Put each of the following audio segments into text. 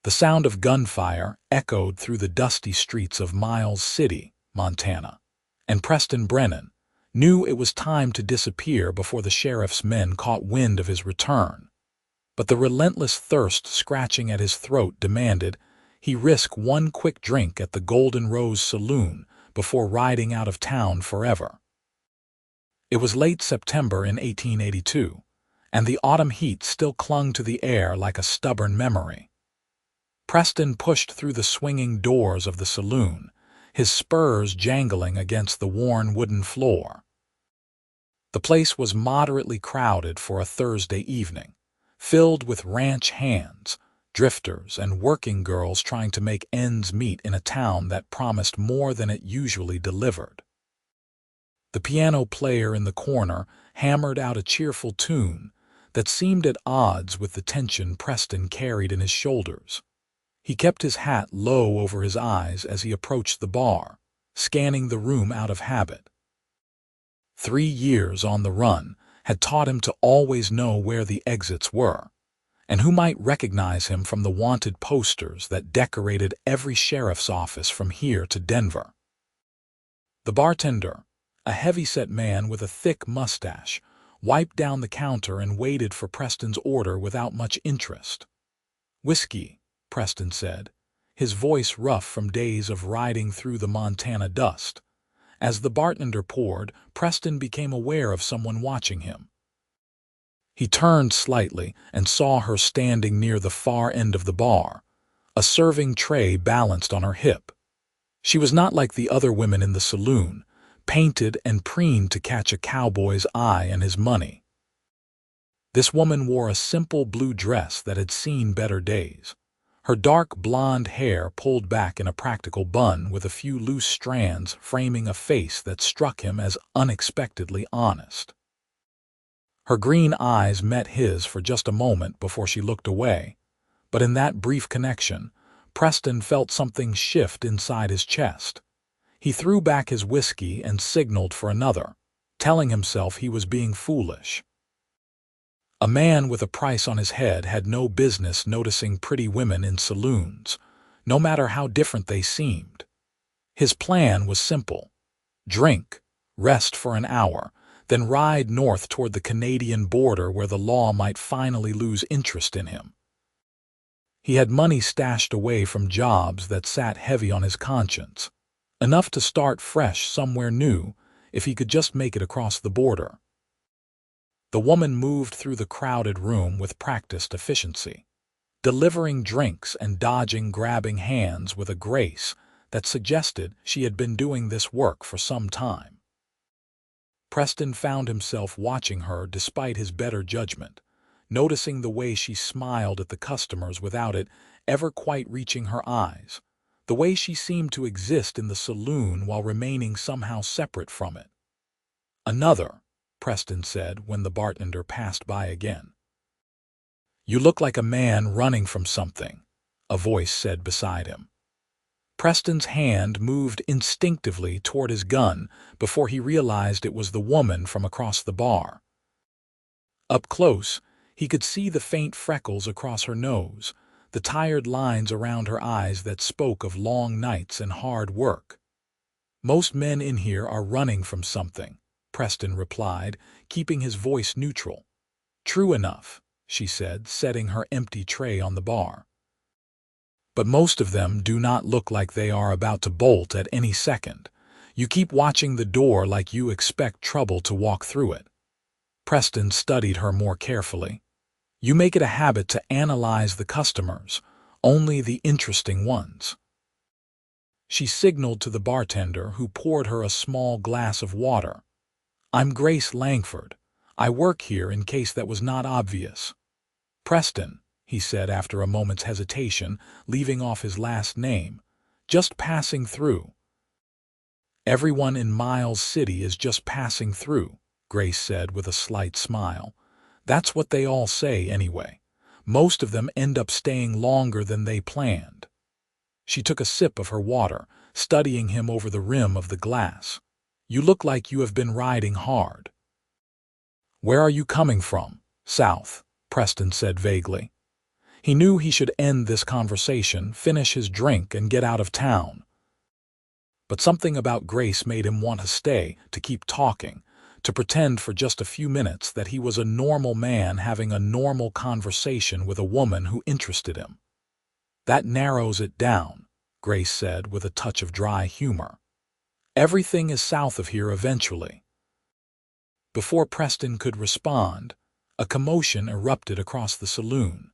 The sound of gunfire echoed through the dusty streets of Miles City, Montana, and Preston Brennan knew it was time to disappear before the sheriff's men caught wind of his return. But the relentless thirst scratching at his throat demanded he risk one quick drink at the Golden Rose Saloon before riding out of town forever. It was late September in 1882, and the autumn heat still clung to the air like a stubborn memory. Preston pushed through the swinging doors of the saloon, his spurs jangling against the worn wooden floor. The place was moderately crowded for a Thursday evening, filled with ranch hands, drifters, and working girls trying to make ends meet in a town that promised more than it usually delivered. The piano player in the corner hammered out a cheerful tune that seemed at odds with the tension Preston carried in his shoulders. He kept his hat low over his eyes as he approached the bar, scanning the room out of habit. 3 years on the run had taught him to always know where the exits were, and who might recognize him from the wanted posters that decorated every sheriff's office from here to Denver. The bartender, a heavy-set man with a thick mustache, wiped down the counter and waited for Preston's order without much interest. "Whiskey," Preston said, his voice rough from days of riding through the Montana dust. As the bartender poured, Preston became aware of someone watching him. He turned slightly and saw her standing near the far end of the bar, a serving tray balanced on her hip. She was not like the other women in the saloon, painted and preened to catch a cowboy's eye and his money. This woman wore a simple blue dress that had seen better days, her dark blonde hair pulled back in a practical bun with a few loose strands framing a face that struck him as unexpectedly honest. Her green eyes met his for just a moment before she looked away, but in that brief connection, Preston felt something shift inside his chest. He threw back his whiskey and signaled for another, telling himself he was being foolish. A man with a price on his head had no business noticing pretty women in saloons, no matter how different they seemed. His plan was simple: drink, rest for an hour, then ride north toward the Canadian border where the law might finally lose interest in him. He had money stashed away from jobs that sat heavy on his conscience, enough to start fresh somewhere new if he could just make it across the border. The woman moved through the crowded room with practiced efficiency, delivering drinks and dodging grabbing hands with a grace that suggested she had been doing this work for some time. Preston found himself watching her despite his better judgment, noticing the way she smiled at the customers without it ever quite reaching her eyes, the way she seemed to exist in the saloon while remaining somehow separate from it. "Another," Preston said when the bartender passed by again. "You look like a man running from something," a voice said beside him. Preston's hand moved instinctively toward his gun before he realized it was the woman from across the bar. Up close, he could see the faint freckles across her nose, the tired lines around her eyes that spoke of long nights and hard work. "Most men in here are running from something," Preston replied, keeping his voice neutral. "True enough," she said, setting her empty tray on the bar. "But most of them do not look like they are about to bolt at any second. You keep watching the door like you expect trouble to walk through it." Preston studied her more carefully. "You make it a habit to analyze the customers, only the interesting ones." She signaled to the bartender, who poured her a small glass of water. "I'm Grace Langford. I work here in case that was not obvious." "Preston," he said after a moment's hesitation, leaving off his last name. "Just passing through." "Everyone in Miles City is just passing through," Grace said with a slight smile. "That's what they all say anyway. Most of them end up staying longer than they planned." She took a sip of her water, studying him over the rim of the glass. "You look like you have been riding hard." "Where are you coming from?" "South," Preston said vaguely. He knew he should end this conversation, finish his drink, and get out of town. But something about Grace made him want to stay, to keep talking, to pretend for just a few minutes that he was a normal man having a normal conversation with a woman who interested him. "That narrows it down," Grace said with a touch of dry humor. "Everything is south of here eventually." Before Preston could respond, a commotion erupted across the saloon.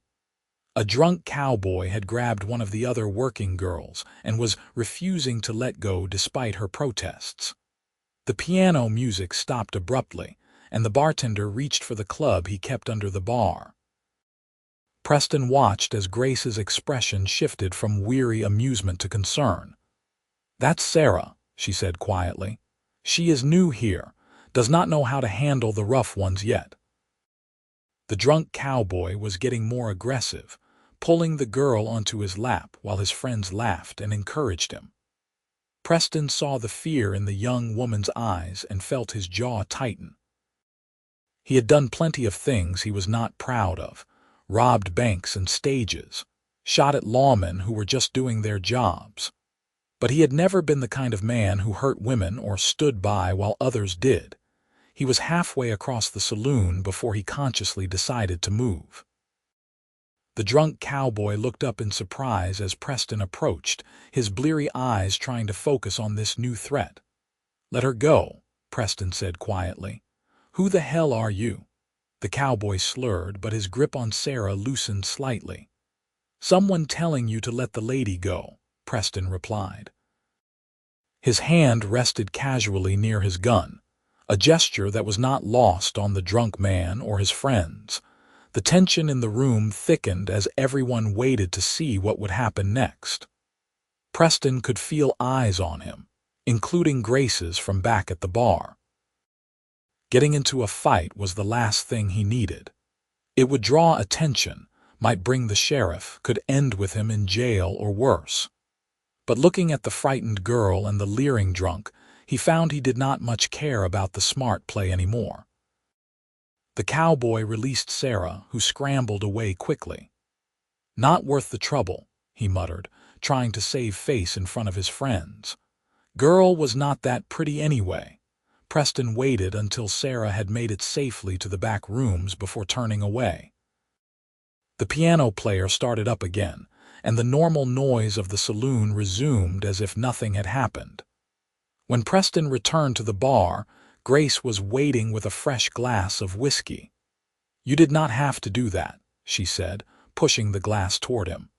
A drunk cowboy had grabbed one of the other working girls and was refusing to let go despite her protests. The piano music stopped abruptly, and the bartender reached for the club he kept under the bar. Preston watched as Grace's expression shifted from weary amusement to concern. "That's Sarah," she said quietly. "She is new here, does not know how to handle the rough ones yet." The drunk cowboy was getting more aggressive, pulling the girl onto his lap while his friends laughed and encouraged him. Preston saw the fear in the young woman's eyes and felt his jaw tighten. He had done plenty of things he was not proud of, robbed banks and stages, shot at lawmen who were just doing their jobs. But he had never been the kind of man who hurt women or stood by while others did. He was halfway across the saloon before he consciously decided to move. The drunk cowboy looked up in surprise as Preston approached, his bleary eyes trying to focus on this new threat. "Let her go," Preston said quietly. "Who the hell are you?" The cowboy slurred, but his grip on Sarah loosened slightly. "Someone telling you to let the lady go," Preston replied. His hand rested casually near his gun, a gesture that was not lost on the drunk man or his friends. The tension in the room thickened as everyone waited to see what would happen next. Preston could feel eyes on him, including Grace's from back at the bar. Getting into a fight was the last thing he needed. It would draw attention, might bring the sheriff, could end with him in jail or worse. But looking at the frightened girl and the leering drunk, he found he did not much care about the smart play anymore. The cowboy released Sarah, who scrambled away quickly. "Not worth the trouble," he muttered, trying to save face in front of his friends. Girl was not that pretty anyway. Preston waited until Sarah had made it safely to the back rooms before turning away. The piano player started up again, and the normal noise of the saloon resumed as if nothing had happened. When Preston returned to the bar, Grace was waiting with a fresh glass of whiskey. "You did not have to do that," she said, pushing the glass toward him.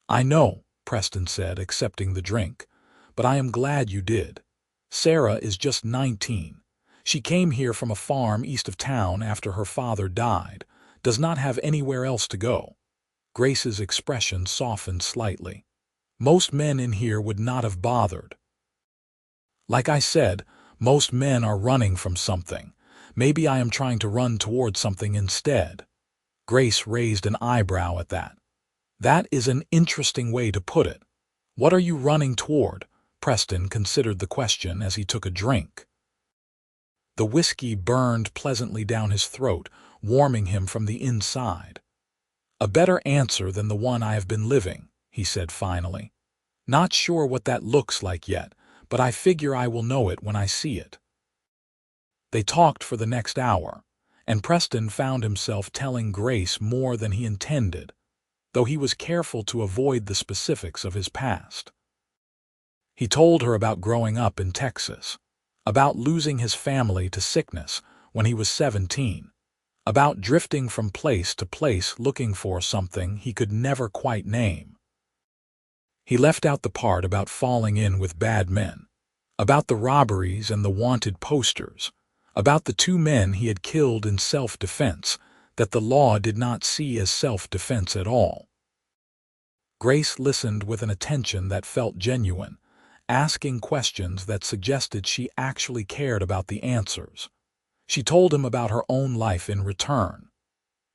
"I know," Preston said, accepting the drink, "but I am glad you did. Sarah is just 19. She came here from a farm east of town after her father died, does not have anywhere else to go." Grace's expression softened slightly. "Most men in here would not have bothered. Like I said, most men are running from something. Maybe I am trying to run towards something instead." Grace raised an eyebrow at that. "That is an interesting way to put it. What are you running toward?" Preston considered the question as he took a drink. The whiskey burned pleasantly down his throat, warming him from the inside. "A better answer than the one I have been living," he said finally. "Not sure what that looks like yet, but I figure I will know it when I see it." They talked for the next hour, and Preston found himself telling Grace more than he intended, though he was careful to avoid the specifics of his past. He told her about growing up in Texas, about losing his family to sickness when he was 17, about drifting from place to place looking for something he could never quite name. He left out the part about falling in with bad men, about the robberies and the wanted posters, about the 2 men he had killed in self-defense that the law did not see as self-defense at all. Grace listened with an attention that felt genuine, asking questions that suggested she actually cared about the answers. She told him about her own life in return.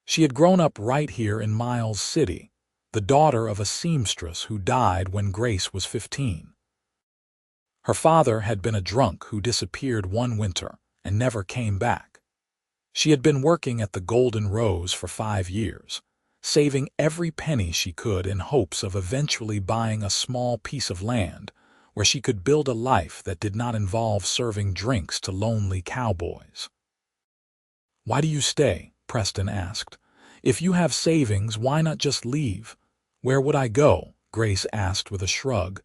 She had grown up right here in Miles City, the daughter of a seamstress who died when Grace was 15. Her father had been a drunk who disappeared one winter and never came back. She had been working at the Golden Rose for 5 years, saving every penny she could in hopes of eventually buying a small piece of land where she could build a life that did not involve serving drinks to lonely cowboys. "Why do you stay?" Preston asked. "If you have savings, why not just leave?" "Where would I go?" Grace asked with a shrug.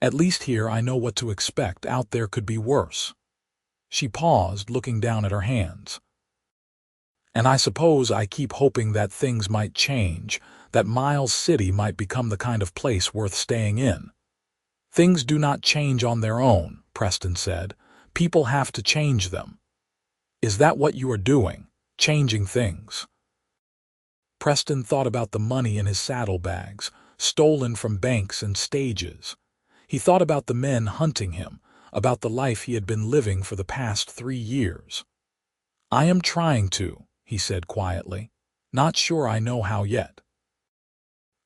"At least here I know what to expect. Out there could be worse." She paused, looking down at her hands. "And I suppose I keep hoping that things might change, that Miles City might become the kind of place worth staying in." "Things do not change on their own," Preston said. "People have to change them." "Is that what you are doing? Changing things?" Preston thought about the money in his saddlebags, stolen from banks and stages. He thought about the men hunting him, about the life he had been living for the past 3 years. "I am trying to," he said quietly. "Not sure I know how yet."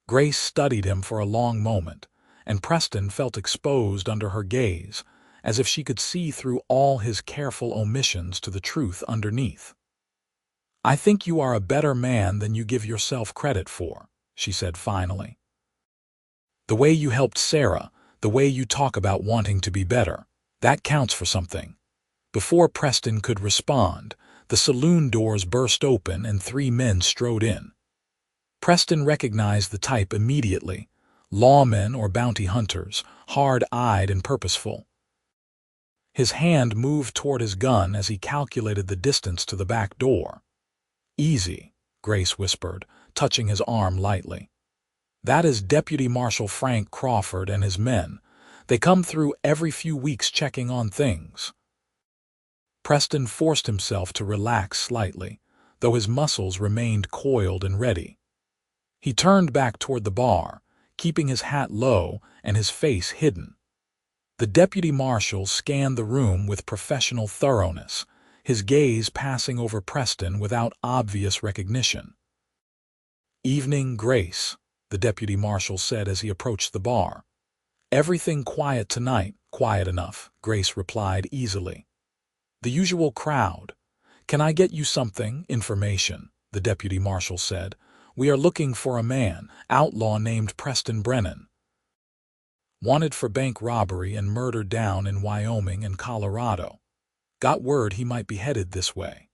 Grace studied him for a long moment, and Preston felt exposed under her gaze, as if she could see through all his careful omissions to the truth underneath. "I think you are a better man than you give yourself credit for," she said finally. "The way you helped Sarah, the way you talk about wanting to be better, that counts for something." Before Preston could respond, the saloon doors burst open and 3 men strode in. Preston recognized the type immediately: lawmen or bounty hunters, hard-eyed and purposeful. His hand moved toward his gun as he calculated the distance to the back door. "Easy," Grace whispered, touching his arm lightly. "That is Deputy Marshal Frank Crawford and his men. They come through every few weeks checking on things." Preston forced himself to relax slightly, though his muscles remained coiled and ready. He turned back toward the bar, keeping his hat low and his face hidden. The deputy marshal scanned the room with professional thoroughness, his gaze passing over Preston without obvious recognition. "Evening, Grace," the deputy marshal said as he approached the bar. "Everything quiet tonight." "Quiet enough," Grace replied easily. "The usual crowd." "Can I get you something?" "Information," the deputy marshal said. "We are looking for a man, Outlaw, named Preston Brennan. Wanted for bank robbery and murder down in Wyoming and Colorado. Got word he might be headed this way."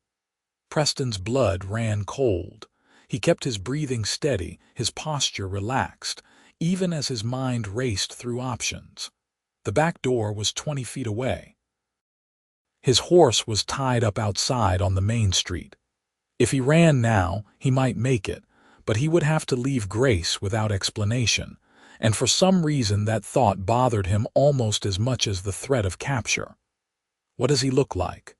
Preston's blood ran cold. He kept his breathing steady, his posture relaxed, even as his mind raced through options. The back door was 20 feet away. His horse was tied up outside on the main street. If he ran now, he might make it, but he would have to leave Grace without explanation, and for some reason that thought bothered him almost as much as the threat of capture. "What does he look like?"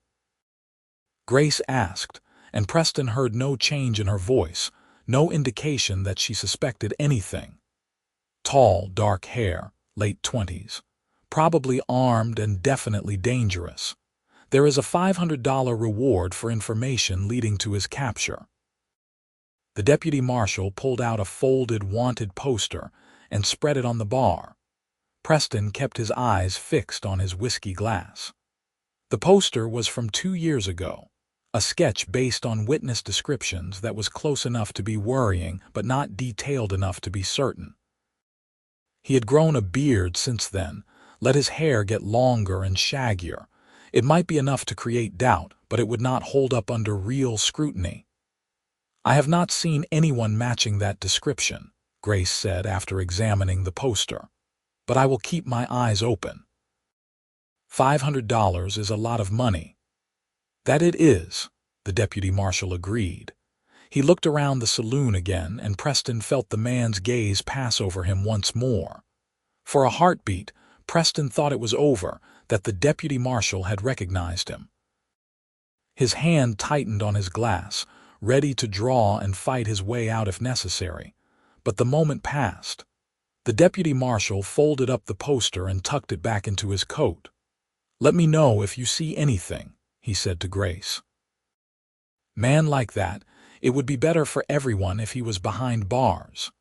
Grace asked, and Preston heard no change in her voice, no indication that she suspected anything. "Tall, dark hair, late 20s. Probably armed and definitely dangerous. There is a $500 reward for information leading to his capture." The deputy marshal pulled out a folded wanted poster and spread it on the bar. Preston kept his eyes fixed on his whiskey glass. The poster was from 2 years ago, a sketch based on witness descriptions that was close enough to be worrying but not detailed enough to be certain. He had grown a beard since then, let his hair get longer and shaggier. It might be enough to create doubt, but it would not hold up under real scrutiny. "I have not seen anyone matching that description," Grace said after examining the poster. "But I will keep my eyes open." $500 is a lot of money." "That it is," the deputy marshal agreed. He looked around the saloon again, and Preston felt the man's gaze pass over him once more. For a heartbeat, Preston thought it was over, that the deputy marshal had recognized him. His hand tightened on his glass, ready to draw and fight his way out if necessary. But the moment passed. The deputy marshal folded up the poster and tucked it back into his coat. "Let me know if you see anything," he said to Grace. "Man like that, it would be better for everyone if he was behind bars."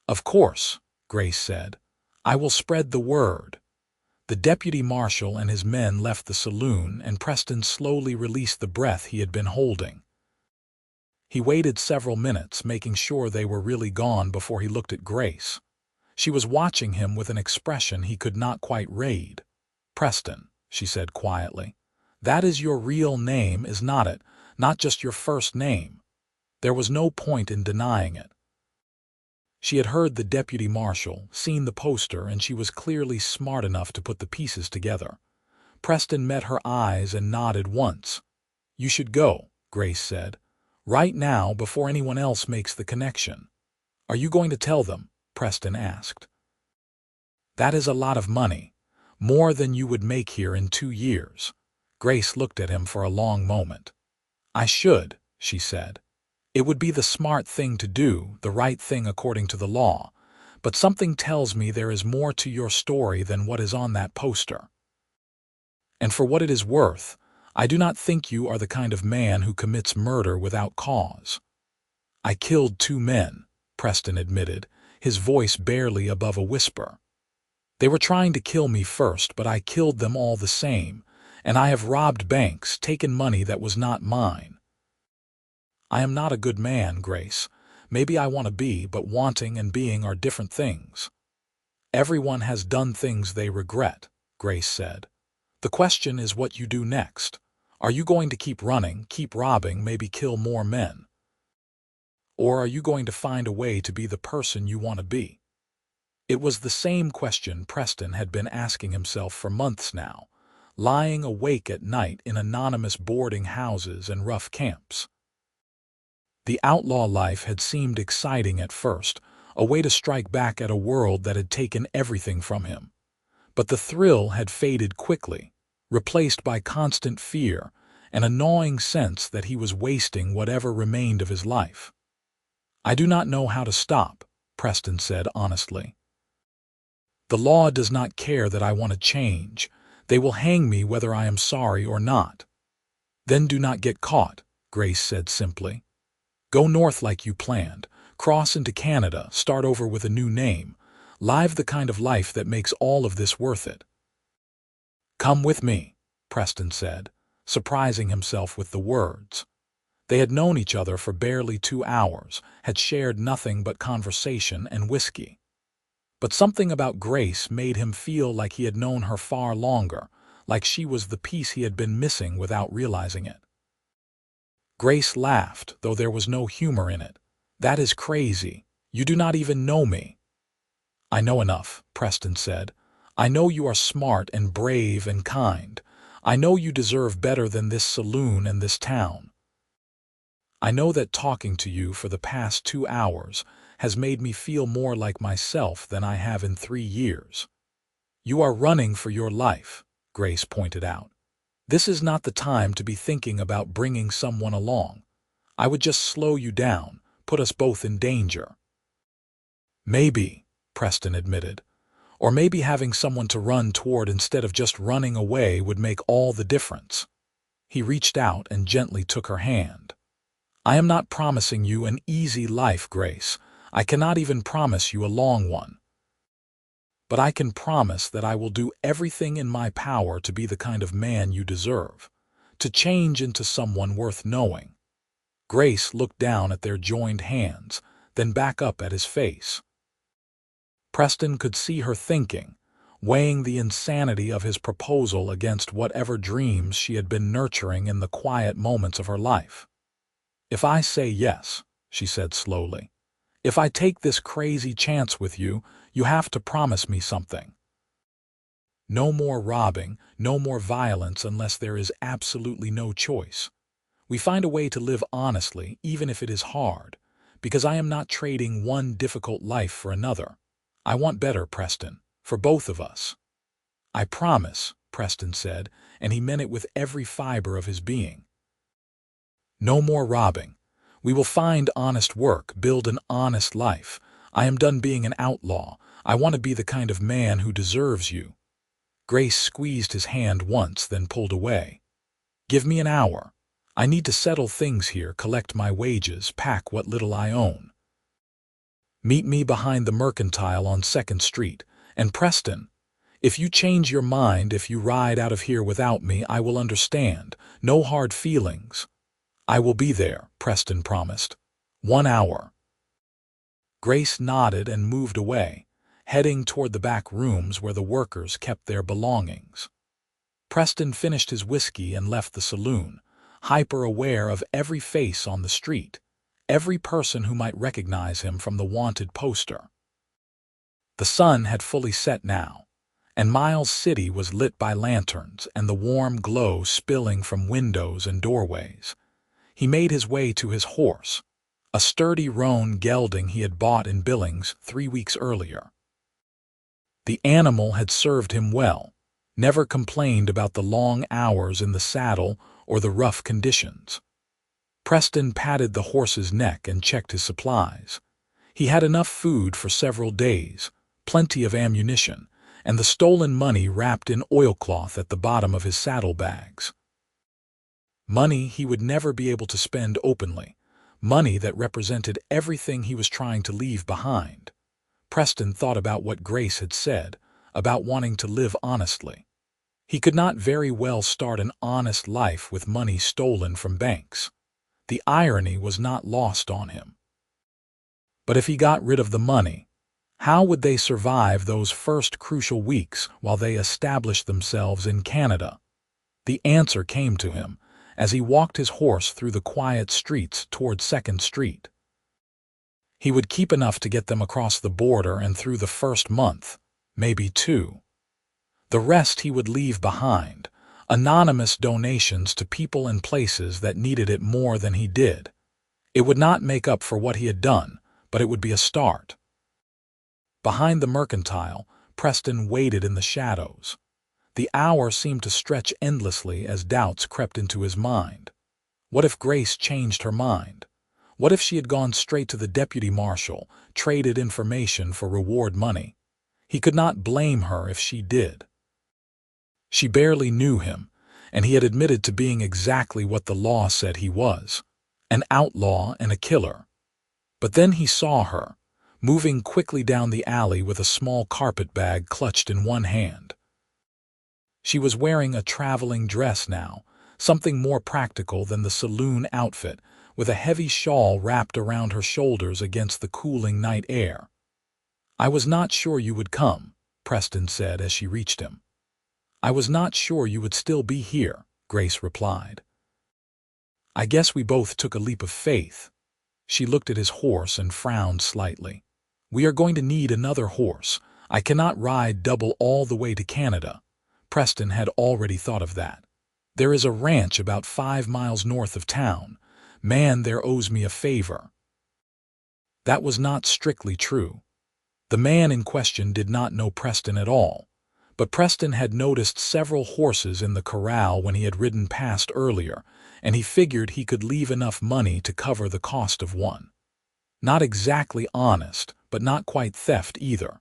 "Of course," Grace said. "I will spread the word." The deputy marshal and his men left the saloon, and Preston slowly released the breath he had been holding. He waited several minutes, making sure they were really gone before he looked at Grace. She was watching him with an expression he could not quite read. "Preston," she said quietly. "That is your real name, is not it? Not just your first name." There was no point in denying it. She had heard the deputy marshal, seen the poster, and she was clearly smart enough to put the pieces together. Preston met her eyes and nodded once. "You should go," Grace said. "Right now, before anyone else makes the connection." "Are you going to tell them?" Preston asked. "That is a lot of money. More than you would make here in 2 years." Grace looked at him for a long moment. "I should," she said. "It would be the smart thing to do, the right thing according to the law. But something tells me there is more to your story than what is on that poster. And for what it is worth, I do not think you are the kind of man who commits murder without cause." "I killed 2 men," Preston admitted, his voice barely above a whisper. "They were trying to kill me first, but I killed them all the same, and I have robbed banks, taken money that was not mine. I am not a good man, Grace. Maybe I want to be, but wanting and being are different things." "Everyone has done things they regret," Grace said. "The question is what you do next. Are you going to keep running, keep robbing, maybe kill more men? Or are you going to find a way to be the person you want to be?" It was the same question Preston had been asking himself for months now, lying awake at night in anonymous boarding houses and rough camps. The outlaw life had seemed exciting at first, a way to strike back at a world that had taken everything from him. But the thrill had faded quickly, replaced by constant fear and a gnawing sense that he was wasting whatever remained of his life. "I do not know how to stop," Preston said honestly. "The law does not care that I want to change. They will hang me whether I am sorry or not." "Then do not get caught," Grace said simply. "Go north like you planned, cross into Canada, start over with a new name, live the kind of life that makes all of this worth it." "Come with me," Preston said, surprising himself with the words. They had known each other for barely 2 hours, had shared nothing but conversation and whiskey. But something about Grace made him feel like he had known her far longer, like she was the piece he had been missing without realizing it. Grace laughed, though there was no humor in it. "That is crazy. You do not even know me." "I know enough," Preston said. "I know you are smart and brave and kind. I know you deserve better than this saloon and this town. I know that talking to you for the past 2 hours has made me feel more like myself than I have in 3 years. You are running for your life," Grace pointed out. "This is not the time to be thinking about bringing someone along. I would just slow you down, put us both in danger." "Maybe," Preston admitted. "Or maybe having someone to run toward instead of just running away would make all the difference." He reached out and gently took her hand. "I am not promising you an easy life, Grace. I cannot even promise you a long one. But I can promise that I will do everything in my power to be the kind of man you deserve, to change into someone worth knowing." Grace looked down at their joined hands, then back up at his face. Preston could see her thinking, weighing the insanity of his proposal against whatever dreams she had been nurturing in the quiet moments of her life. "If I say yes," she said slowly, "if I take this crazy chance with you, you have to promise me something. No more robbing, no more violence unless there is absolutely no choice. We find a way to live honestly, even if it is hard, because I am not trading one difficult life for another. I want better, Preston, for both of us." "I promise," Preston said, and he meant it with every fiber of his being. "No more robbing. We will find honest work, build an honest life. I am done being an outlaw. I want to be the kind of man who deserves you." Grace squeezed his hand once, then pulled away. "Give me an hour. I need to settle things here, collect my wages, pack what little I own. Meet me behind the Mercantile on 2nd Street. And Preston, if you change your mind, if you ride out of here without me, I will understand. No hard feelings. "I will be there," Preston promised. "1 hour." Grace nodded and moved away, heading toward the back rooms where the workers kept their belongings. Preston finished his whiskey and left the saloon, hyper-aware of every face on the street, every person who might recognize him from the wanted poster. The sun had fully set now, and Miles City was lit by lanterns and the warm glow spilling from windows and doorways. He made his way to his horse, a sturdy roan gelding he had bought in Billings 3 weeks earlier. The animal had served him well, never complained about the long hours in the saddle or the rough conditions. Preston patted the horse's neck and checked his supplies. He had enough food for several days, plenty of ammunition, and the stolen money wrapped in oilcloth at the bottom of his saddlebags. Money he would never be able to spend openly, money that represented everything he was trying to leave behind. Preston thought about what Grace had said, about wanting to live honestly. He could not very well start an honest life with money stolen from banks. The irony was not lost on him. But if he got rid of the money, how would they survive those first crucial weeks while they established themselves in Canada? The answer came to him as he walked his horse through the quiet streets toward 2nd Street. He would keep enough to get them across the border and through the first month, maybe 2. The rest he would leave behind, anonymous donations to people and places that needed it more than he did. It would not make up for what he had done, but it would be a start. Behind the mercantile, Preston waited in the shadows. The hour seemed to stretch endlessly as doubts crept into his mind. What if Grace changed her mind? What if she had gone straight to the deputy marshal, traded information for reward money? He could not blame her if she did. She barely knew him, and he had admitted to being exactly what the law said he was, an outlaw and a killer. But then he saw her, moving quickly down the alley with a small carpet bag clutched in one hand. She was wearing a traveling dress now, something more practical than the saloon outfit, with a heavy shawl wrapped around her shoulders against the cooling night air. "I was not sure you would come," Preston said as she reached him. "I was not sure you would still be here," Grace replied. "I guess we both took a leap of faith." She looked at his horse and frowned slightly. "We are going to need another horse. I cannot ride double all the way to Canada." Preston had already thought of that. "There is a ranch about 5 miles north of town. Man there owes me a favor." That was not strictly true. The man in question did not know Preston at all, but Preston had noticed several horses in the corral when he had ridden past earlier, and he figured he could leave enough money to cover the cost of one. Not exactly honest, but not quite theft either.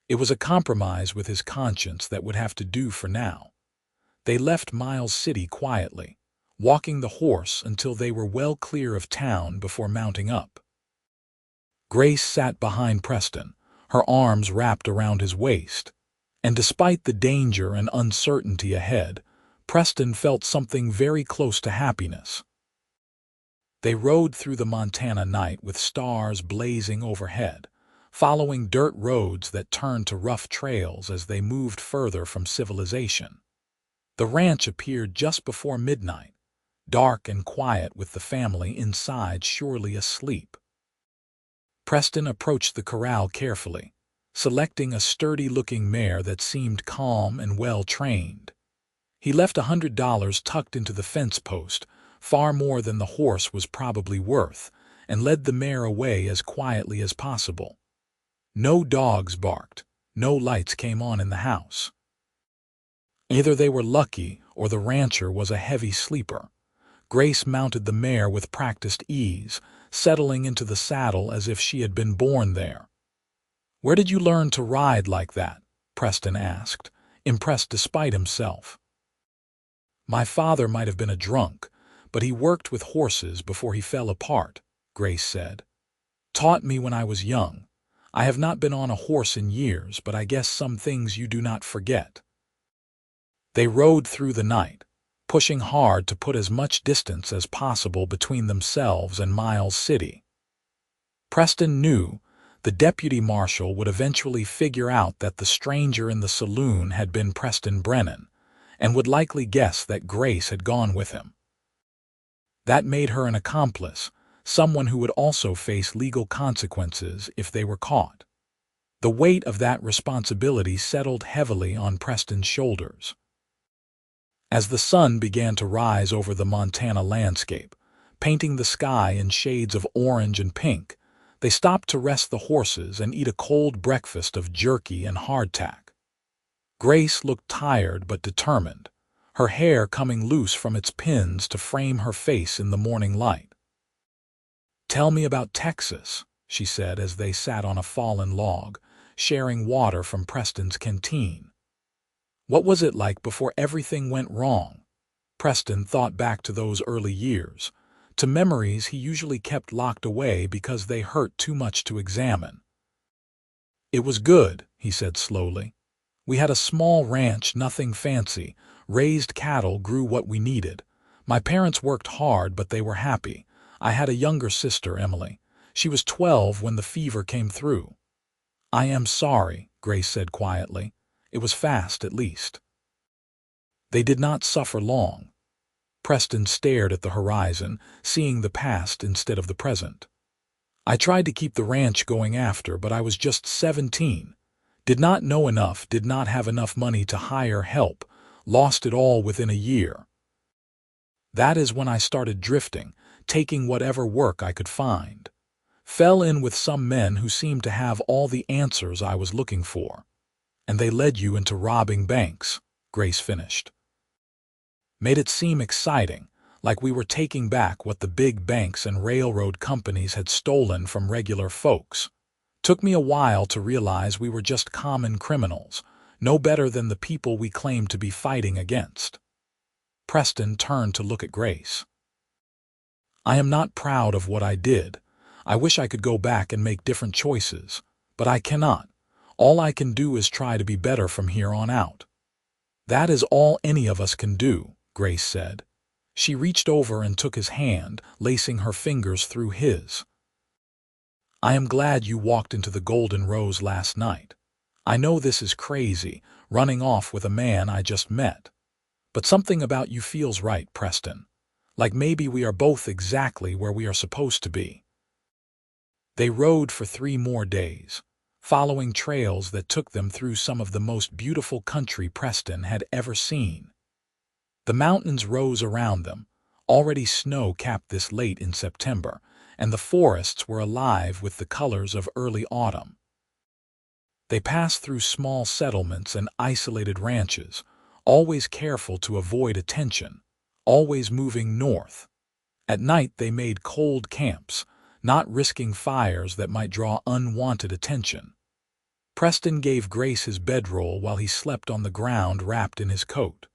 It was a compromise with his conscience that would have to do for now. They left Miles City quietly, walking the horse until they were well clear of town before mounting up. Grace sat behind Preston, her arms wrapped around his waist, and despite the danger and uncertainty ahead, Preston felt something very close to happiness. They rode through the Montana night with stars blazing overhead, following dirt roads that turned to rough trails as they moved further from civilization. The ranch appeared just before midnight, dark and quiet with the family inside surely asleep. Preston approached the corral carefully, selecting a sturdy-looking mare that seemed calm and well-trained. He left $100 tucked into the fence post, far more than the horse was probably worth, and led the mare away as quietly as possible. No dogs barked, no lights came on in the house. Either they were lucky or the rancher was a heavy sleeper. Grace mounted the mare with practiced ease, settling into the saddle as if she had been born there. "Where did you learn to ride like that?" Preston asked, impressed despite himself. "My father might have been a drunk, but he worked with horses before he fell apart," Grace said. "Taught me when I was young. I have not been on a horse in years, but I guess some things you do not forget." They rode through the night, pushing hard to put as much distance as possible between themselves and Miles City. Preston knew the deputy marshal would eventually figure out that the stranger in the saloon had been Preston Brennan, and would likely guess that Grace had gone with him. That made her an accomplice, someone who would also face legal consequences if they were caught. The weight of that responsibility settled heavily on Preston's shoulders. As the sun began to rise over the Montana landscape, painting the sky in shades of orange and pink, they stopped to rest the horses and eat a cold breakfast of jerky and hardtack. Grace looked tired but determined, her hair coming loose from its pins to frame her face in the morning light. "Tell me about Texas," she said as they sat on a fallen log, sharing water from Preston's canteen. What was it like before everything went wrong? Preston thought back to those early years, to memories he usually kept locked away because they hurt too much to examine. "It was good," he said slowly. "We had a small ranch, nothing fancy. Raised cattle, grew what we needed. My parents worked hard, but they were happy. I had a younger sister, Emily. She was 12 when the fever came through." "I am sorry," Grace said quietly. "It was fast, at least." They did not suffer long. Preston stared at the horizon, seeing the past instead of the present. "I tried to keep the ranch going after, but I was just 17. Did not know enough, did not have enough money to hire help, lost it all within a year. That is when I started drifting, taking whatever work I could find. Fell in with some men who seemed to have all the answers I was looking for. And they led you into robbing banks," Grace finished. "Made it seem exciting, like we were taking back what the big banks and railroad companies had stolen from regular folks. Took me a while to realize we were just common criminals, no better than the people we claimed to be fighting against." Preston turned to look at Grace. "I am not proud of what I did. I wish I could go back and make different choices, but I cannot. All I can do is try to be better from here on out." "That is all any of us can do," Grace said. She reached over and took his hand, lacing her fingers through his. "I am glad you walked into the Golden Rose last night. I know this is crazy, running off with a man I just met. But something about you feels right, Preston. Like maybe we are both exactly where we are supposed to be." They rode for 3 more days, following trails that took them through some of the most beautiful country Preston had ever seen. The mountains rose around them, already snow-capped this late in September, and the forests were alive with the colors of early autumn. They passed through small settlements and isolated ranches, always careful to avoid attention, always moving north. At night they made cold camps, not risking fires that might draw unwanted attention. Preston gave Grace his bedroll while he slept on the ground wrapped in his coat.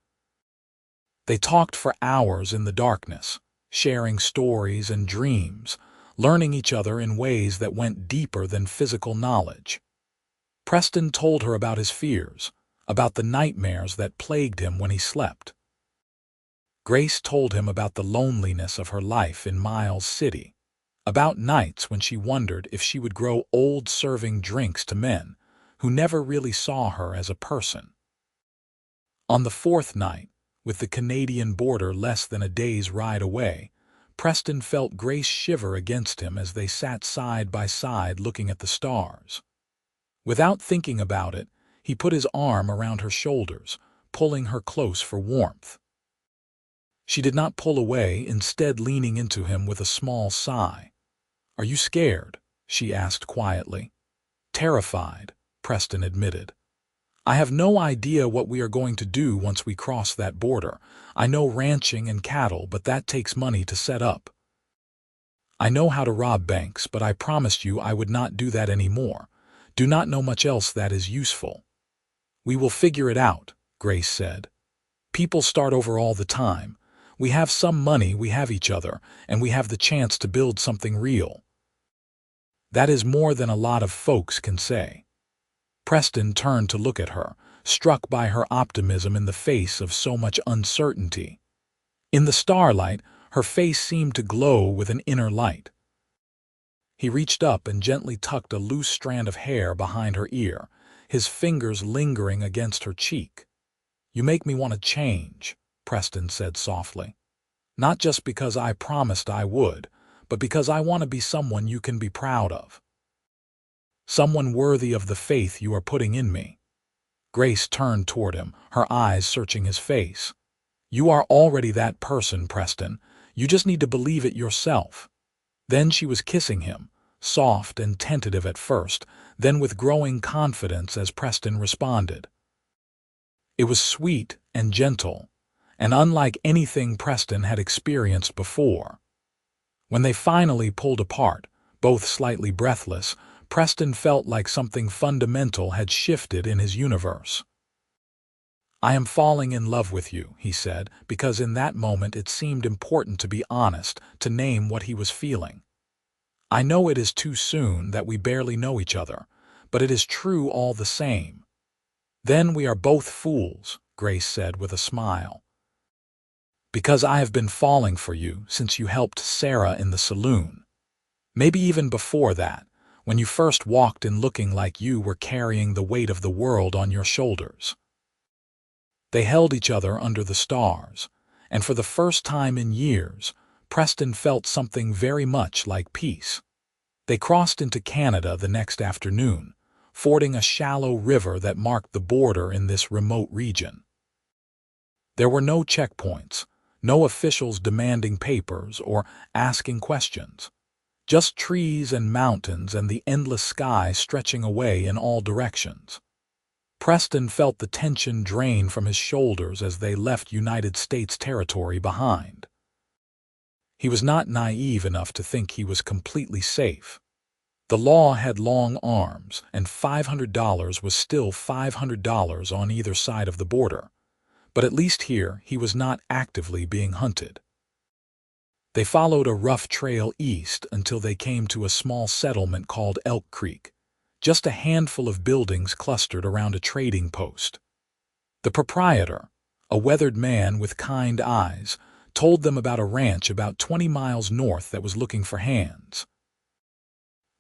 They talked for hours in the darkness, sharing stories and dreams, learning each other in ways that went deeper than physical knowledge. Preston told her about his fears, about the nightmares that plagued him when he slept. Grace told him about the loneliness of her life in Miles City, about nights when she wondered if she would grow old serving drinks to men who never really saw her as a person. On the 4th night, with the Canadian border less than a day's ride away, Preston felt Grace shiver against him as they sat side by side looking at the stars. Without thinking about it, he put his arm around her shoulders, pulling her close for warmth. She did not pull away, instead leaning into him with a small sigh. "Are you scared?" she asked quietly. "Terrified," Preston admitted. "I have no idea what we are going to do once we cross that border. I know ranching and cattle, but that takes money to set up. I know how to rob banks, but I promised you I would not do that anymore. Do not know much else that is useful." "We will figure it out," Grace said. "People start over all the time. We have some money, we have each other, and we have the chance to build something real." That is more than a lot of folks can say. Preston turned to look at her, struck by her optimism in the face of so much uncertainty. In the starlight, her face seemed to glow with an inner light. He reached up and gently tucked a loose strand of hair behind her ear, his fingers lingering against her cheek. "You make me want to change," Preston said softly. "Not just because I promised I would, but because I want to be someone you can be proud of. Someone worthy of the faith you are putting in me." Grace turned toward him, her eyes searching his face. "You are already that person, Preston. You just need to believe it yourself." Then she was kissing him, soft and tentative at first, then with growing confidence as Preston responded. It was sweet and gentle, and unlike anything Preston had experienced before. When they finally pulled apart, both slightly breathless, Preston felt like something fundamental had shifted in his universe. "I am falling in love with you," he said, because in that moment it seemed important to be honest, to name what he was feeling. "I know it is too soon, that we barely know each other, but it is true all the same." "Then we are both fools," Grace said with a smile. "Because I have been falling for you since you helped Sarah in the saloon. Maybe even before that, when you first walked in looking like you were carrying the weight of the world on your shoulders." They held each other under the stars, and for the first time in years, Preston felt something very much like peace. They crossed into Canada the next afternoon, fording a shallow river that marked the border in this remote region. There were no checkpoints, no officials demanding papers or asking questions. Just trees and mountains and the endless sky stretching away in all directions. Preston felt the tension drain from his shoulders as they left United States territory behind. He was not naive enough to think he was completely safe. The law had long arms, and $500 was still $500 on either side of the border. But at least here he was not actively being hunted. They followed a rough trail east until they came to a small settlement called Elk Creek, just a handful of buildings clustered around a trading post. The proprietor, a weathered man with kind eyes, told them about a ranch about 20 miles north that was looking for hands.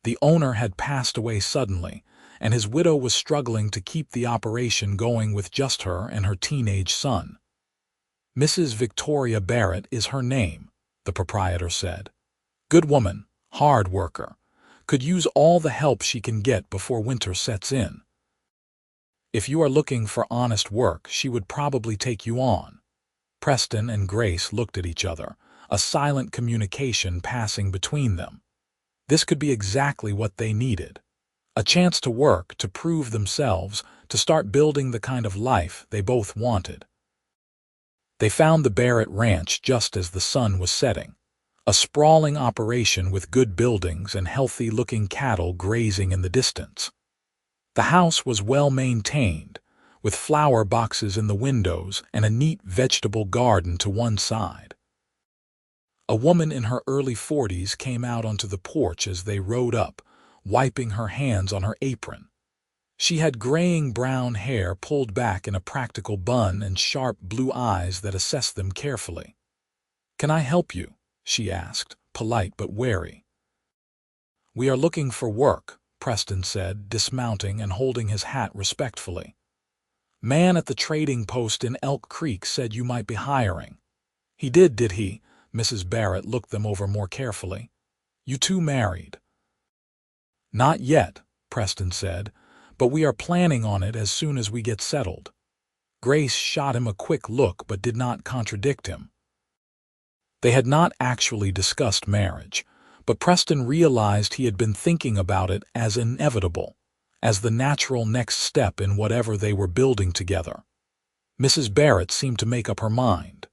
The owner had passed away suddenly, and his widow was struggling to keep the operation going with just her and her teenage son. "Mrs. Victoria Barrett is her name," the proprietor said. "Good woman, hard worker. Could use all the help she can get before winter sets in. If you are looking for honest work, she would probably take you on." Preston and Grace looked at each other, a silent communication passing between them. This could be exactly what they needed. A chance to work, to prove themselves, to start building the kind of life they both wanted. They found the Barrett Ranch just as the sun was setting. A sprawling operation with good buildings and healthy-looking cattle grazing in the distance. The house was well maintained, with flower boxes in the windows and a neat vegetable garden to one side. A woman in her early 40s came out onto the porch as they rode up, wiping her hands on her apron. She had graying brown hair pulled back in a practical bun and sharp blue eyes that assessed them carefully. "Can I help you?" she asked, polite but wary. "We are looking for work," Preston said, dismounting and holding his hat respectfully. "Man at the trading post in Elk Creek said you might be hiring." "He did he?" Mrs. Barrett looked them over more carefully. "You two married?" "Not yet," Preston said, "but we are planning on it as soon as we get settled." Grace shot him a quick look but did not contradict him. They had not actually discussed marriage, but Preston realized he had been thinking about it as inevitable, as the natural next step in whatever they were building together. Mrs. Barrett seemed to make up her mind.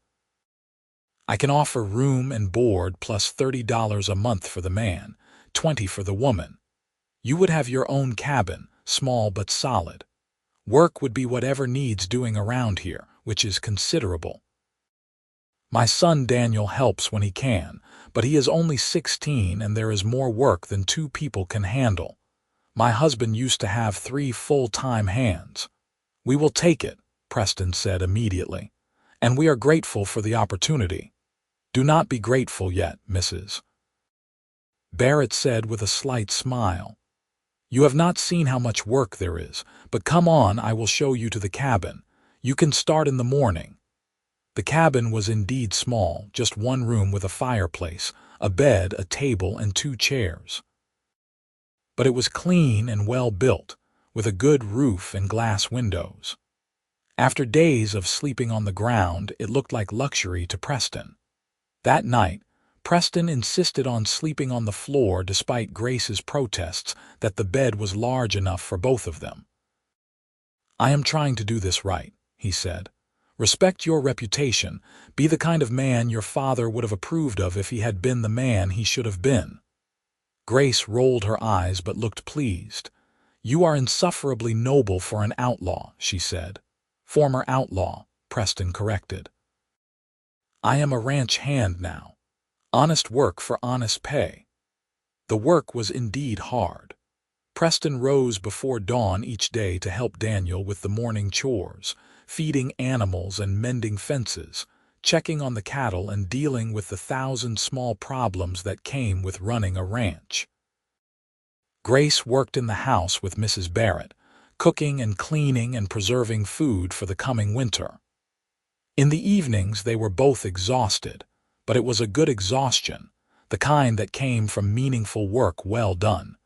"I can offer room and board plus $30 a month for the man, $20 for the woman. You would have your own cabin, small but solid. Work would be whatever needs doing around here, which is considerable. My son Daniel helps when he can, but he is only 16 and there is more work than 2 people can handle. My husband used to have 3 full-time hands." "We will take it," Preston said immediately. and we are grateful for the opportunity. Do not be grateful yet, Mrs. Barrett said with a slight smile. You have not seen how much work there is, but come on, I will show you to the cabin. You can start in the morning. The cabin was indeed small, just one room with a fireplace, a bed, a table, and 2 chairs. But it was clean and well built, with a good roof and glass windows. After days of sleeping on the ground, it looked like luxury to Preston. That night, Preston insisted on sleeping on the floor despite Grace's protests that the bed was large enough for both of them. I am trying to do this right, he said. Respect your reputation. Be the kind of man your father would have approved of if he had been the man he should have been. Grace rolled her eyes but looked pleased. You are insufferably noble for an outlaw, she said. Former outlaw, Preston corrected. I am a ranch hand now. Honest work for honest pay. The work was indeed hard. Preston rose before dawn each day to help Daniel with the morning chores, feeding animals and mending fences, checking on the cattle and dealing with the 1,000 small problems that came with running a ranch. Grace worked in the house with Mrs. Barrett, cooking and cleaning and preserving food for the coming winter. In the evenings they were both exhausted, but it was a good exhaustion, the kind that came from meaningful work well done.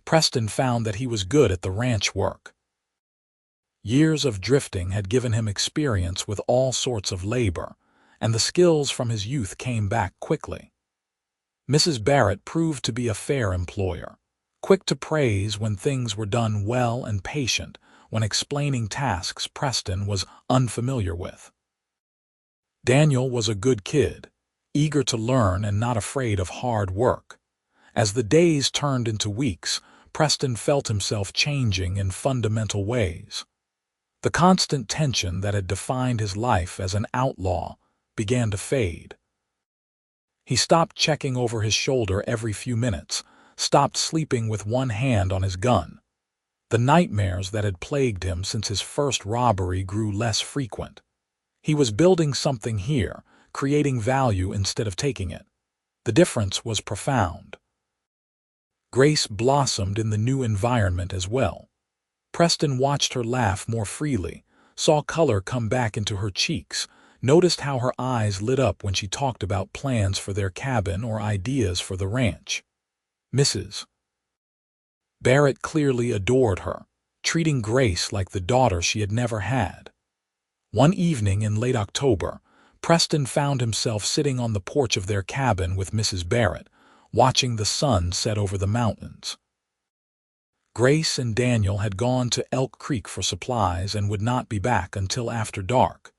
Preston found that he was good at the ranch work. Years of drifting had given him experience with all sorts of labor, and the skills from his youth came back quickly. Mrs. Barrett proved to be a fair employer, quick to praise when things were done well and patient when explaining tasks Preston was unfamiliar with. Daniel was a good kid, eager to learn and not afraid of hard work. As the days turned into weeks, Preston felt himself changing in fundamental ways. The constant tension that had defined his life as an outlaw began to fade. He stopped checking over his shoulder every few minutes, stopped sleeping with one hand on his gun. The nightmares that had plagued him since his first robbery grew less frequent. He was building something here, creating value instead of taking it. The difference was profound. Grace blossomed in the new environment as well. Preston watched her laugh more freely, saw color come back into her cheeks, noticed how her eyes lit up when she talked about plans for their cabin or ideas for the ranch. Mrs. Barrett clearly adored her, treating Grace like the daughter she had never had. One evening in late October, Preston found himself sitting on the porch of their cabin with Mrs. Barrett, watching the sun set over the mountains. Grace and Daniel had gone to Elk Creek for supplies and would not be back until after dark.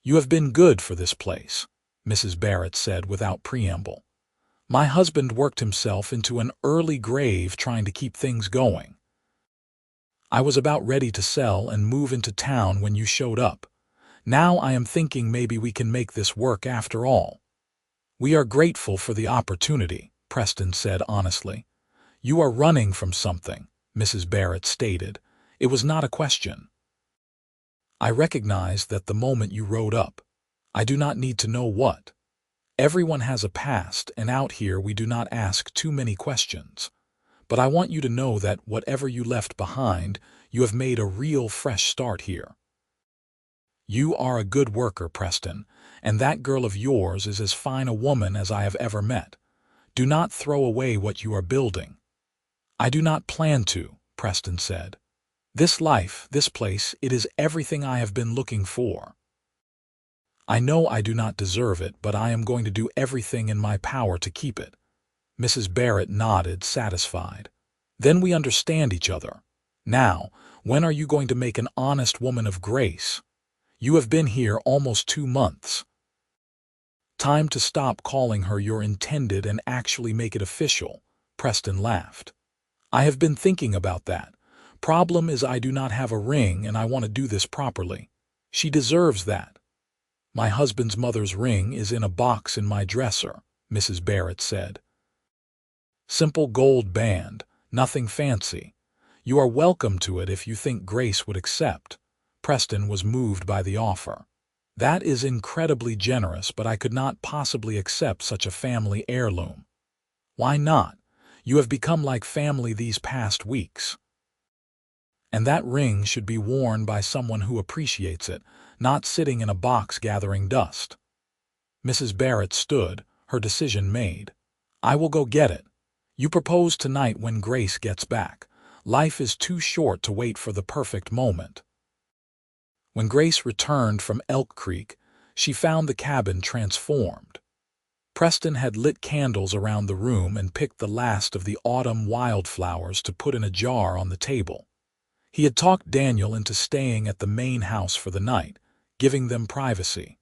You have been good for this place, Mrs. Barrett said without preamble. My husband worked himself into an early grave trying to keep things going. I was about ready to sell and move into town when you showed up. Now I am thinking maybe we can make this work after all. We are grateful for the opportunity, Preston said honestly. You are running from something, Mrs. Barrett stated. It was not a question. I recognized that the moment you rode up. I do not need to know what. Everyone has a past, and out here we do not ask too many questions. But I want you to know that whatever you left behind, you have made a real fresh start here. You are a good worker, Preston, and that girl of yours is as fine a woman as I have ever met. Do not throw away what you are building. I do not plan to, Preston said. This life, this place, it is everything I have been looking for. I know I do not deserve it, but I am going to do everything in my power to keep it. Mrs. Barrett nodded, satisfied. Then we understand each other. Now, when are you going to make an honest woman of Grace? You have been here almost 2 months. Time to stop calling her your intended and actually make it official, Preston laughed. I have been thinking about that. Problem is I do not have a ring and I want to do this properly. She deserves that. My husband's mother's ring is in a box in my dresser, Mrs. Barrett said. Simple gold band, nothing fancy. You are welcome to it if you think Grace would accept. Preston was moved by the offer. That is incredibly generous, but I could not possibly accept such a family heirloom. Why not? You have become like family these past weeks. And that ring should be worn by someone who appreciates it, not sitting in a box gathering dust. Mrs. Barrett stood, her decision made. I will go get it. You propose tonight when Grace gets back. Life is too short to wait for the perfect moment. When Grace returned from Elk Creek, she found the cabin transformed. Preston had lit candles around the room and picked the last of the autumn wildflowers to put in a jar on the table. He had talked Daniel into staying at the main house for the night, giving them privacy.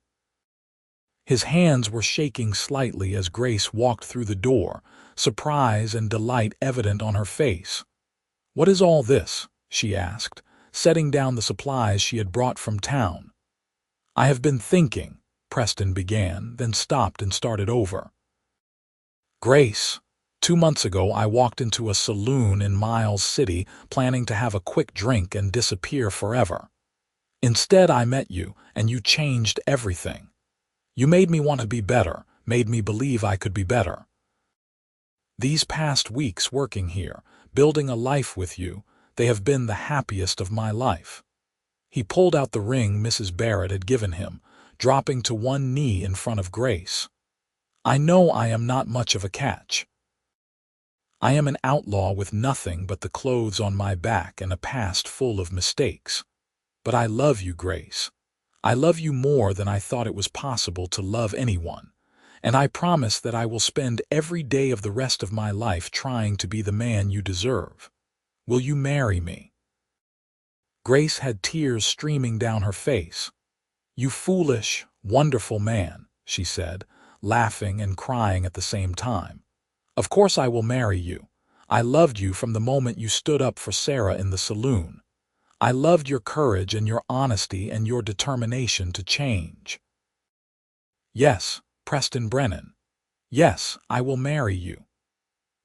His hands were shaking slightly as Grace walked through the door, surprise and delight evident on her face. "What is all this?" she asked, setting down the supplies she had brought from town. "I have been thinking," Preston began, then stopped and started over. "Grace, 2 months ago I walked into a saloon in Miles City planning to have a quick drink and disappear forever. Instead I met you, and you changed everything. You made me want to be better, made me believe I could be better. These past weeks working here, building a life with you, they have been the happiest of my life." He pulled out the ring Mrs. Barrett had given him, dropping to one knee in front of Grace. "I know I am not much of a catch. I am an outlaw with nothing but the clothes on my back and a past full of mistakes. But I love you, Grace. I love you more than I thought it was possible to love anyone, and I promise that I will spend every day of the rest of my life trying to be the man you deserve. Will you marry me?" Grace had tears streaming down her face. "You foolish, wonderful man," she said, laughing and crying at the same time. "Of course I will marry you. I loved you from the moment you stood up for Sarah in the saloon. I loved your courage and your honesty and your determination to change. Yes, Preston Brennan. Yes, I will marry you."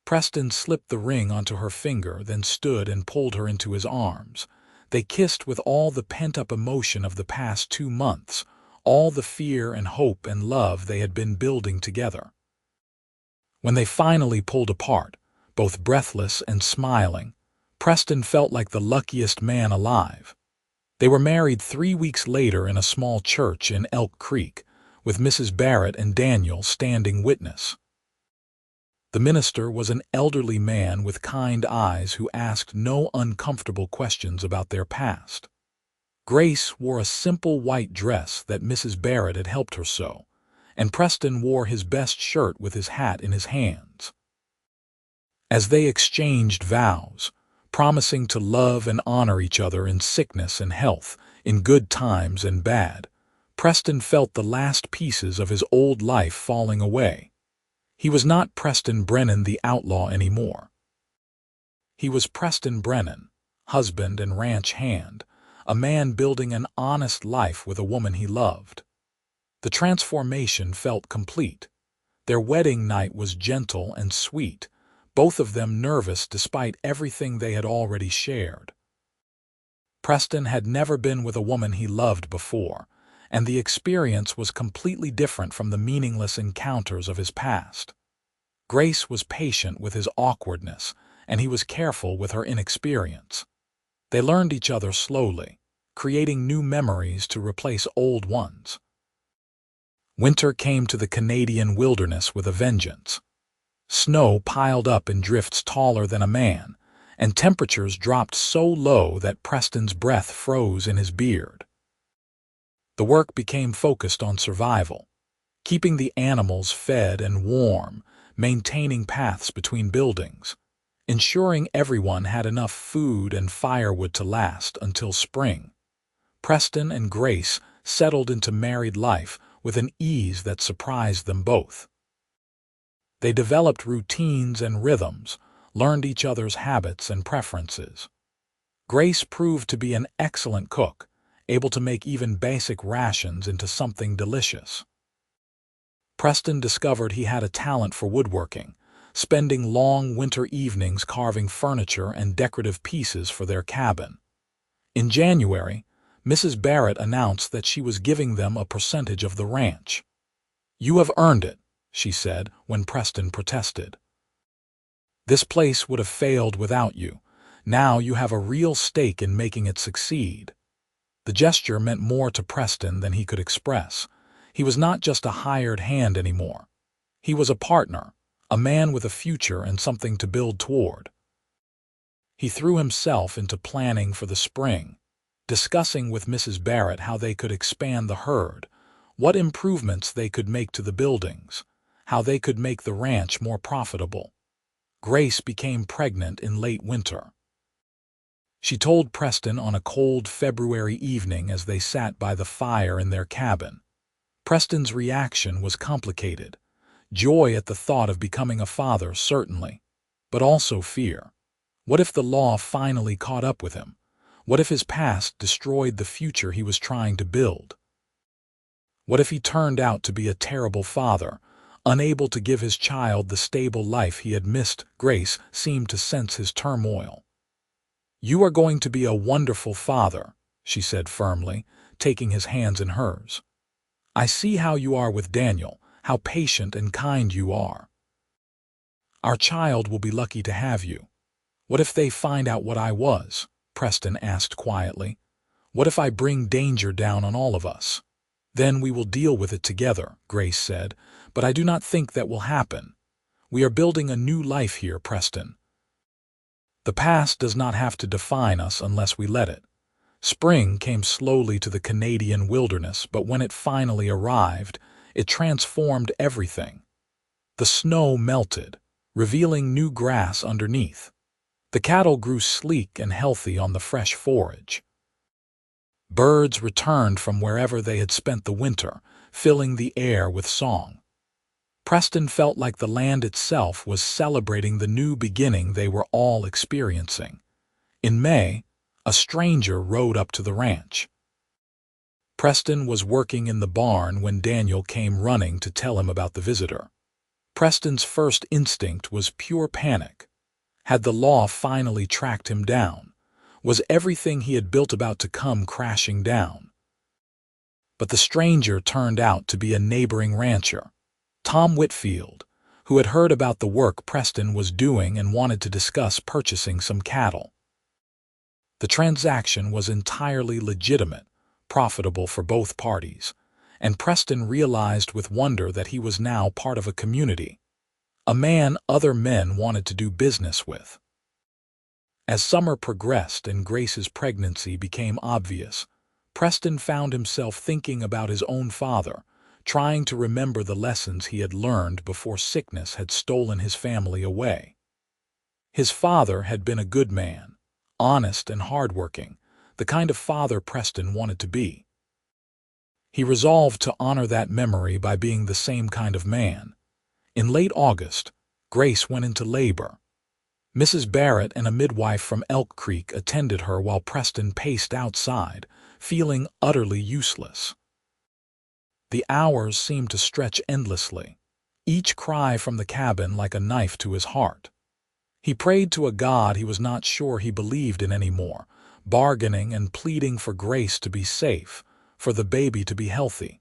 Preston slipped the ring onto her finger, then stood and pulled her into his arms. They kissed with all the pent-up emotion of the past 2 months, all the fear and hope and love they had been building together. When they finally pulled apart, both breathless and smiling, Preston felt like the luckiest man alive. They were married 3 weeks later in a small church in Elk Creek, with Mrs. Barrett and Daniel standing witness. The minister was an elderly man with kind eyes who asked no uncomfortable questions about their past. Grace wore a simple white dress that Mrs. Barrett had helped her sew, and Preston wore his best shirt with his hat in his hands. As they exchanged vows, promising to love and honor each other in sickness and health, in good times and bad, Preston felt the last pieces of his old life falling away. He was not Preston Brennan the outlaw anymore. He was Preston Brennan, husband and ranch hand, a man building an honest life with a woman he loved. The transformation felt complete. Their wedding night was gentle and sweet, both of them nervous despite everything they had already shared. Preston had never been with a woman he loved before, and the experience was completely different from the meaningless encounters of his past. Grace was patient with his awkwardness, and he was careful with her inexperience. They learned each other slowly, creating new memories to replace old ones. Winter came to the Canadian wilderness with a vengeance. Snow piled up in drifts taller than a man, and temperatures dropped so low that Preston's breath froze in his beard. The work became focused on survival, keeping the animals fed and warm, maintaining paths between buildings, ensuring everyone had enough food and firewood to last until spring. Preston and Grace settled into married life with an ease that surprised them both. They developed routines and rhythms, learned each other's habits and preferences. Grace proved to be an excellent cook, able to make even basic rations into something delicious. Preston discovered he had a talent for woodworking, spending long winter evenings carving furniture and decorative pieces for their cabin. In January, Mrs. Barrett announced that she was giving them a percentage of the ranch. "You have earned it," she said when Preston protested. "This place would have failed without you. Now you have a real stake in making it succeed." The gesture meant more to Preston than he could express. He was not just a hired hand anymore. He was a partner, a man with a future and something to build toward. He threw himself into planning for the spring, discussing with Mrs. Barrett how they could expand the herd, what improvements they could make to the buildings, how they could make the ranch more profitable. Grace became pregnant in late winter. She told Preston on a cold February evening as they sat by the fire in their cabin. Preston's reaction was complicated. Joy at the thought of becoming a father, certainly, but also fear. What if the law finally caught up with him? What if his past destroyed the future he was trying to build? What if he turned out to be a terrible father, unable to give his child the stable life he had missed? Grace seemed to sense his turmoil. "You are going to be a wonderful father," she said firmly, taking his hands in hers. "I see how you are with Daniel, how patient and kind you are. Our child will be lucky to have you." "What if they find out what I was?" Preston asked quietly. "What if I bring danger down on all of us?" "Then we will deal with it together," Grace said, "but I do not think that will happen. We are building a new life here, Preston. The past does not have to define us unless we let it." Spring came slowly to the Canadian wilderness, but when it finally arrived, it transformed everything. The snow melted, revealing new grass underneath. The cattle grew sleek and healthy on the fresh forage. Birds returned from wherever they had spent the winter, filling the air with song. Preston felt like the land itself was celebrating the new beginning they were all experiencing. In May, a stranger rode up to the ranch. Preston was working in the barn when Daniel came running to tell him about the visitor. Preston's first instinct was pure panic. Had the law finally tracked him down? Was everything he had built about to come crashing down? But the stranger turned out to be a neighboring rancher, Tom Whitfield, who had heard about the work Preston was doing and wanted to discuss purchasing some cattle. The transaction was entirely legitimate, profitable for both parties, and Preston realized with wonder that he was now part of a community, a man other men wanted to do business with. As summer progressed and Grace's pregnancy became obvious, Preston found himself thinking about his own father, trying to remember the lessons he had learned before sickness had stolen his family away. His father had been a good man, honest and hardworking, the kind of father Preston wanted to be. He resolved to honor that memory by being the same kind of man. In late August, Grace went into labor. Mrs. Barrett and a midwife from Elk Creek attended her while Preston paced outside, feeling utterly useless. The hours seemed to stretch endlessly, each cry from the cabin like a knife to his heart. He prayed to a God he was not sure he believed in anymore, bargaining and pleading for Grace to be safe, for the baby to be healthy.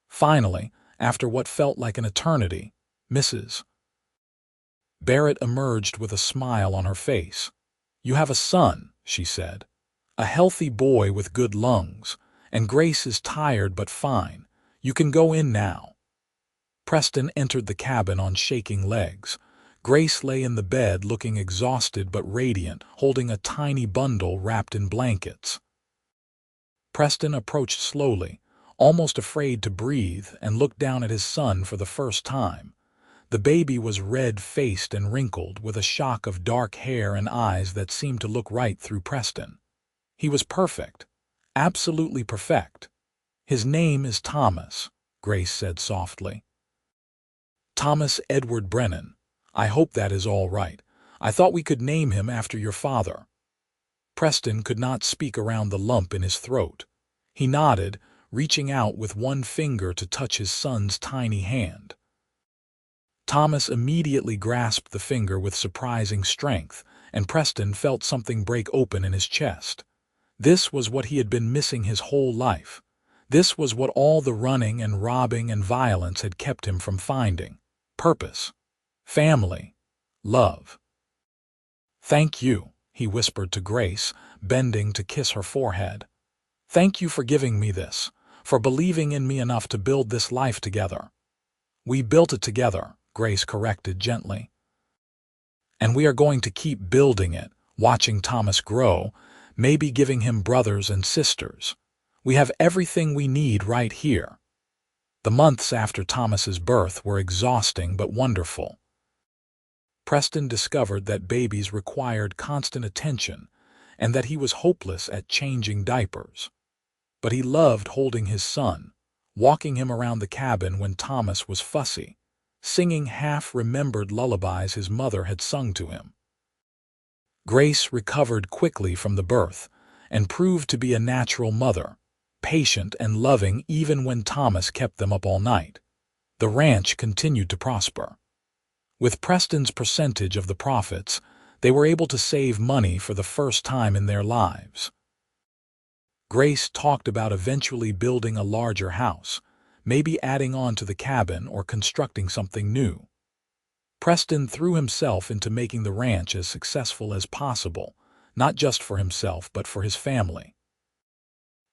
Finally, after what felt like an eternity, Mrs. Barrett emerged with a smile on her face. "You have a son," she said. "A healthy boy with good lungs, and Grace is tired but fine. You can go in now." Preston entered the cabin on shaking legs. Grace lay in the bed looking exhausted but radiant, holding a tiny bundle wrapped in blankets. Preston approached slowly, almost afraid to breathe, and looked down at his son for the first time. The baby was red-faced and wrinkled, with a shock of dark hair and eyes that seemed to look right through Preston. He was perfect, absolutely perfect. "His name is Thomas," Grace said softly. "Thomas Edward Brennan. I hope that is all right. I thought we could name him after your father." Preston could not speak around the lump in his throat. He nodded, reaching out with one finger to touch his son's tiny hand. Thomas immediately grasped the finger with surprising strength, and Preston felt something break open in his chest. This was what he had been missing his whole life. This was what all the running and robbing and violence had kept him from finding. Purpose. Family. Love. "Thank you," he whispered to Grace, bending to kiss her forehead. "Thank you for giving me this, for believing in me enough to build this life together." "We built it together," Grace corrected gently. "And we are going to keep building it, watching Thomas grow, maybe giving him brothers and sisters. We have everything we need right here." The months after Thomas's birth were exhausting but wonderful. Preston discovered that babies required constant attention and that he was hopeless at changing diapers. But he loved holding his son, walking him around the cabin when Thomas was fussy, singing half-remembered lullabies his mother had sung to him. Grace recovered quickly from the birth and proved to be a natural mother, patient and loving even when Thomas kept them up all night. The ranch continued to prosper. With Preston's percentage of the profits, they were able to save money for the first time in their lives. Grace talked about eventually building a larger house, maybe adding on to the cabin or constructing something new. Preston threw himself into making the ranch as successful as possible, not just for himself but for his family.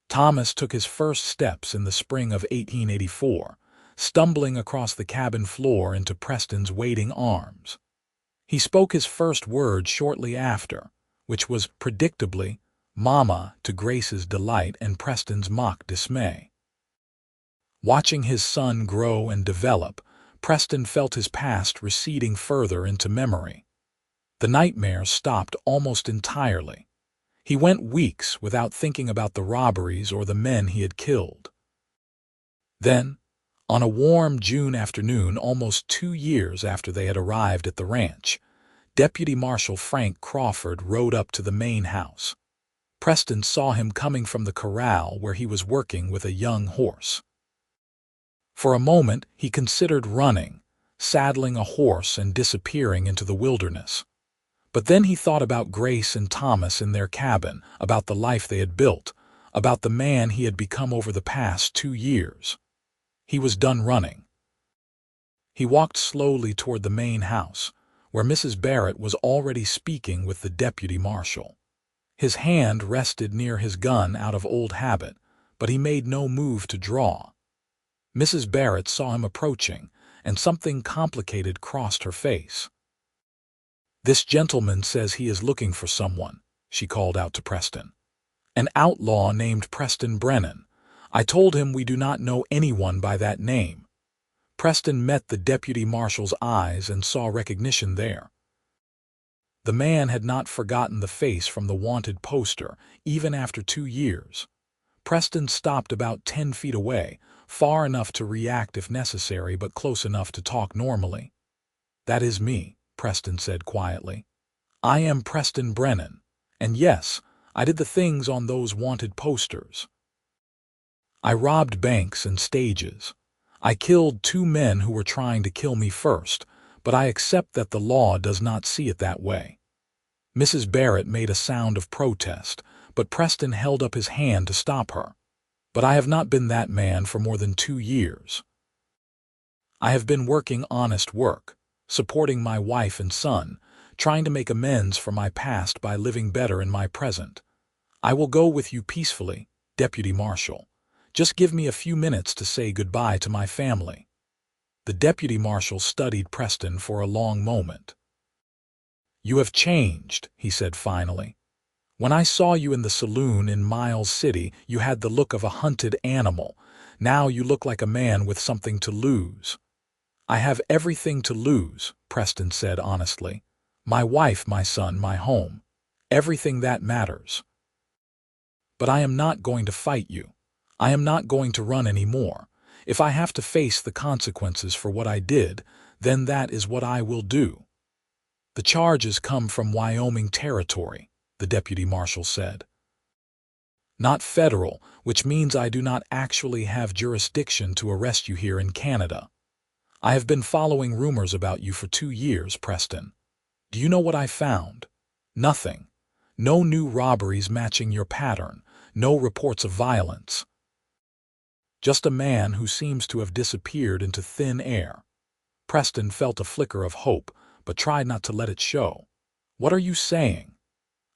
Thomas took his first steps in the spring of 1884, stumbling across the cabin floor into Preston's waiting arms. He spoke his first word shortly after, which was, predictably, "Mama," to Grace's delight and Preston's mock dismay. Watching his son grow and develop, Preston felt his past receding further into memory. The nightmares stopped almost entirely. He went weeks without thinking about the robberies or the men he had killed. Then, on a warm June afternoon almost 2 years after they had arrived at the ranch, Deputy Marshal Frank Crawford rode up to the main house. Preston saw him coming from the corral where he was working with a young horse. For a moment, he considered running, saddling a horse and disappearing into the wilderness. But then he thought about Grace and Thomas in their cabin, about the life they had built, about the man he had become over the past 2 years. He was done running. He walked slowly toward the main house, where Mrs. Barrett was already speaking with the deputy marshal. His hand rested near his gun out of old habit, but he made no move to draw. Mrs. Barrett saw him approaching, and something complicated crossed her face. "This gentleman says he is looking for someone," she called out to Preston. "An outlaw named Preston Brennan. I told him we do not know anyone by that name." Preston met the deputy marshal's eyes and saw recognition there. The man had not forgotten the face from the wanted poster, even after 2 years. Preston stopped about 10 feet away, far enough to react if necessary but close enough to talk normally. "That is me," Preston said quietly. "I am Preston Brennan, and yes, I did the things on those wanted posters. I robbed banks and stages. I killed 2 men who were trying to kill me first, but I accept that the law does not see it that way." Mrs. Barrett made a sound of protest, but Preston held up his hand to stop her. "But I have not been that man for more than 2 years. I have been working honest work, supporting my wife and son, trying to make amends for my past by living better in my present. I will go with you peacefully, Deputy Marshal. Just give me a few minutes to say goodbye to my family." The Deputy Marshal studied Preston for a long moment. "You have changed," he said finally. "When I saw you in the saloon in Miles City, you had the look of a hunted animal. Now you look like a man with something to lose." "I have everything to lose," Preston said honestly. "My wife, my son, my home. Everything that matters. But I am not going to fight you. I am not going to run anymore. If I have to face the consequences for what I did, then that is what I will do." "The charges come from Wyoming territory," the deputy marshal said. "Not federal, which means I do not actually have jurisdiction to arrest you here in Canada. I have been following rumors about you for 2 years, Preston. Do you know what I found? Nothing. No new robberies matching your pattern. No reports of violence. Just a man who seems to have disappeared into thin air. Preston felt a flicker of hope, but tried not to let it show. What are you saying?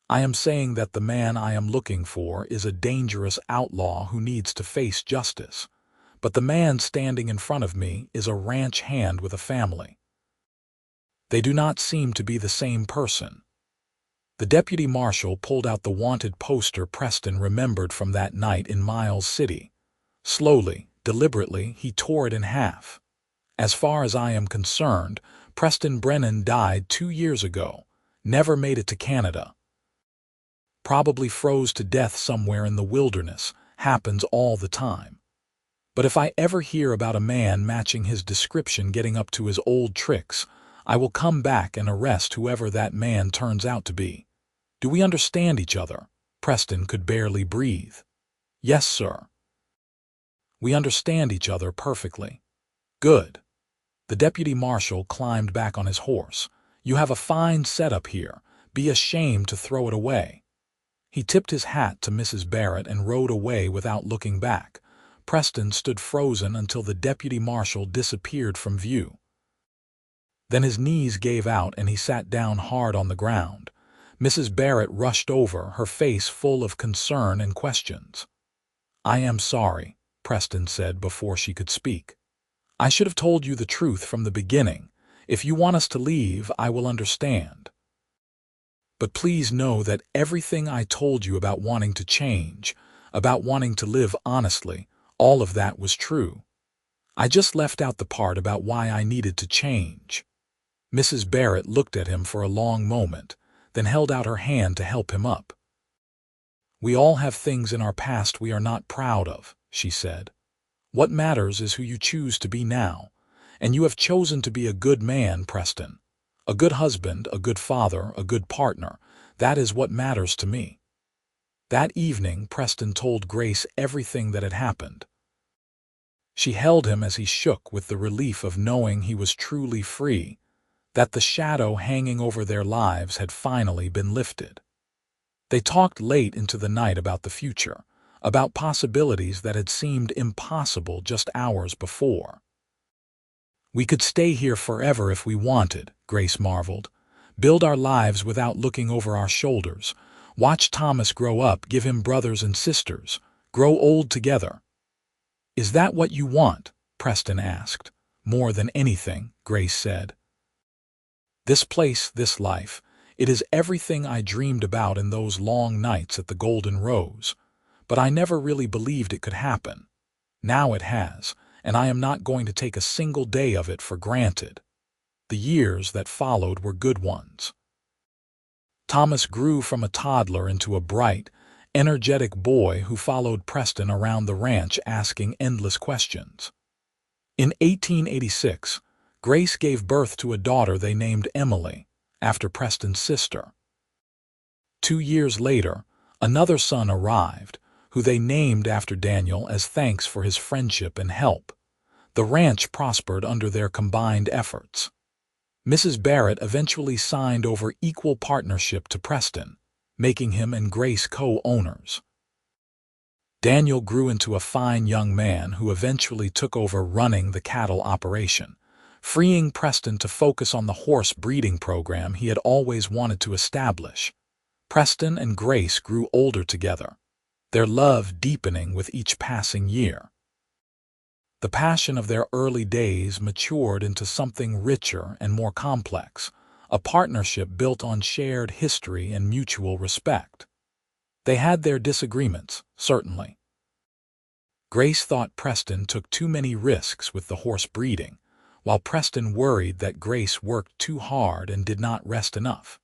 I am saying that the man I am looking for is a dangerous outlaw who needs to face justice. But the man standing in front of me is a ranch hand with a family. They do not seem to be the same person. The deputy marshal pulled out the wanted poster Preston remembered from that night in Miles City. Slowly, deliberately, he tore it in half. As far as I am concerned, Preston Brennan died 2 years ago. Never made it to Canada. Probably froze to death somewhere in the wilderness. Happens all the time. But if I ever hear about a man matching his description getting up to his old tricks, I will come back and arrest whoever that man turns out to be. Do we understand each other? Preston could barely breathe. Yes, sir. We understand each other perfectly. Good. The deputy marshal climbed back on his horse. You have a fine setup here. Be ashamed to throw it away. He tipped his hat to Mrs. Barrett and rode away without looking back. Preston stood frozen until the deputy marshal disappeared from view. Then his knees gave out and he sat down hard on the ground. Mrs. Barrett rushed over, her face full of concern and questions. I am sorry, Preston said before she could speak. I should have told you the truth from the beginning. If you want us to leave, I will understand. But please know that everything I told you about wanting to change, about wanting to live honestly, all of that was true. I just left out the part about why I needed to change. Mrs. Barrett looked at him for a long moment, then held out her hand to help him up. We all have things in our past we are not proud of, she said. What matters is who you choose to be now, and you have chosen to be a good man, Preston. A good husband, a good father, a good partner. That is what matters to me. That evening, Preston told Grace everything that had happened. She held him as he shook with the relief of knowing he was truly free, that the shadow hanging over their lives had finally been lifted. They talked late into the night about the future, about possibilities that had seemed impossible just hours before. We could stay here forever if we wanted, Grace marveled. Build our lives without looking over our shoulders. Watch Thomas grow up, give him brothers and sisters, grow old together. Is that what you want? Preston asked. More than anything, Grace said. This place, this life, it is everything I dreamed about in those long nights at the Golden Rose. But I never really believed it could happen. Now it has, and I am not going to take a single day of it for granted. The years that followed were good ones. Thomas grew from a toddler into a bright, energetic boy who followed Preston around the ranch asking endless questions. In 1886, Grace gave birth to a daughter they named Emily, after Preston's sister. 2 years later, another son arrived, who they named after Daniel as thanks for his friendship and help. The ranch prospered under their combined efforts. Mrs. Barrett eventually signed over equal partnership to Preston, making him and Grace co-owners. Daniel grew into a fine young man who eventually took over running the cattle operation, freeing Preston to focus on the horse breeding program he had always wanted to establish. Preston and Grace grew older together, their love deepening with each passing year. The passion of their early days matured into something richer and more complex, a partnership built on shared history and mutual respect. They had their disagreements, certainly. Grace thought Preston took too many risks with the horse breeding, while Preston worried that Grace worked too hard and did not rest enough.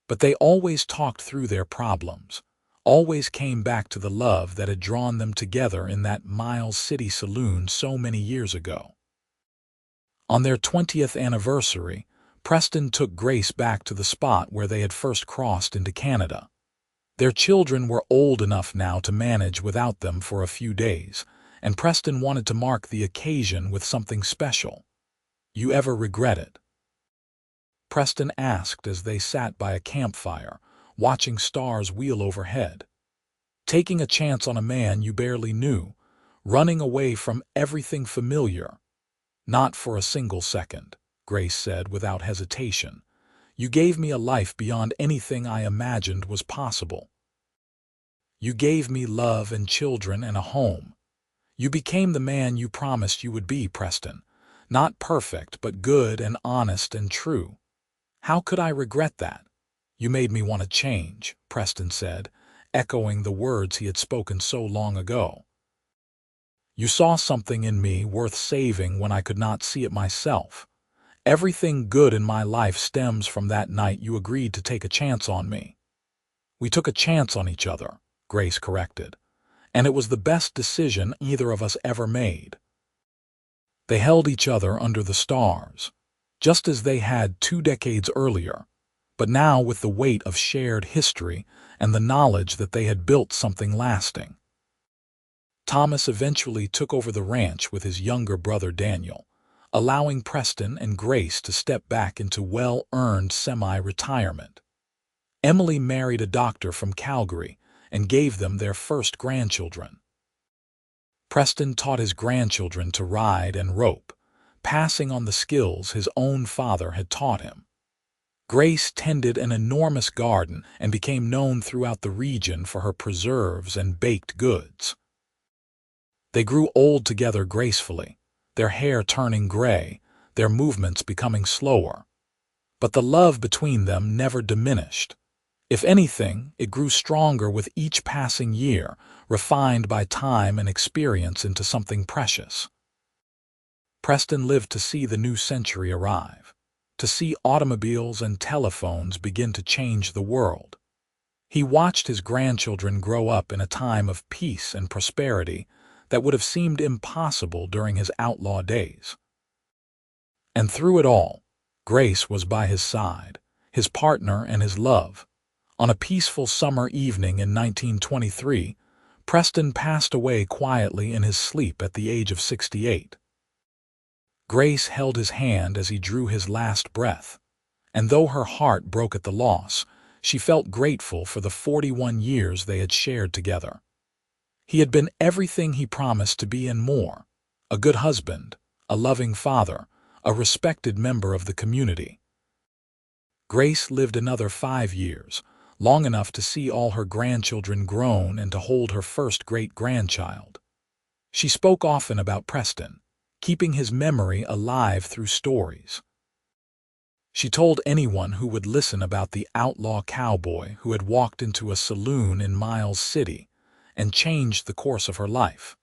But they always talked through their problems, always came back to the love that had drawn them together in that Miles City saloon so many years ago. On their 20th anniversary, Preston took Grace back to the spot where they had first crossed into Canada. Their children were old enough now to manage without them for a few days, and Preston wanted to mark the occasion with something special. You ever regret it? Preston asked as they sat by a campfire, watching stars wheel overhead. Taking a chance on a man you barely knew, running away from everything familiar. Not for a single second, Grace said without hesitation. You gave me a life beyond anything I imagined was possible. You gave me love and children and a home. You became the man you promised you would be, Preston. Not perfect, but good and honest and true. How could I regret that? You made me want to change, Preston said, echoing the words he had spoken so long ago. You saw something in me worth saving when I could not see it myself. Everything good in my life stems from that night you agreed to take a chance on me. We took a chance on each other, Grace corrected, and it was the best decision either of us ever made. They held each other under the stars, just as they had 2 decades earlier, but now with the weight of shared history and the knowledge that they had built something lasting. Thomas eventually took over the ranch with his younger brother Daniel, allowing Preston and Grace to step back into well-earned semi-retirement. Emily married a doctor from Calgary and gave them their first grandchildren. Preston taught his grandchildren to ride and rope, passing on the skills his own father had taught him. Grace tended an enormous garden and became known throughout the region for her preserves and baked goods. They grew old together gracefully, their hair turning gray, their movements becoming slower. But the love between them never diminished. If anything, it grew stronger with each passing year, refined by time and experience into something precious. Preston lived to see the new century arrive, to see automobiles and telephones begin to change the world. He watched his grandchildren grow up in a time of peace and prosperity that would have seemed impossible during his outlaw days. And through it all, Grace was by his side, his partner and his love. On a peaceful summer evening in 1923, Preston passed away quietly in his sleep at the age of 68. Grace held his hand as he drew his last breath, and though her heart broke at the loss, she felt grateful for the 41 years they had shared together. He had been everything he promised to be and more: a good husband, a loving father, a respected member of the community. Grace lived another 5 years, long enough to see all her grandchildren grown and to hold her first great-grandchild. She spoke often about Preston, keeping his memory alive through stories. She told anyone who would listen about the outlaw cowboy who had walked into a saloon in Miles City and changed the course of her life,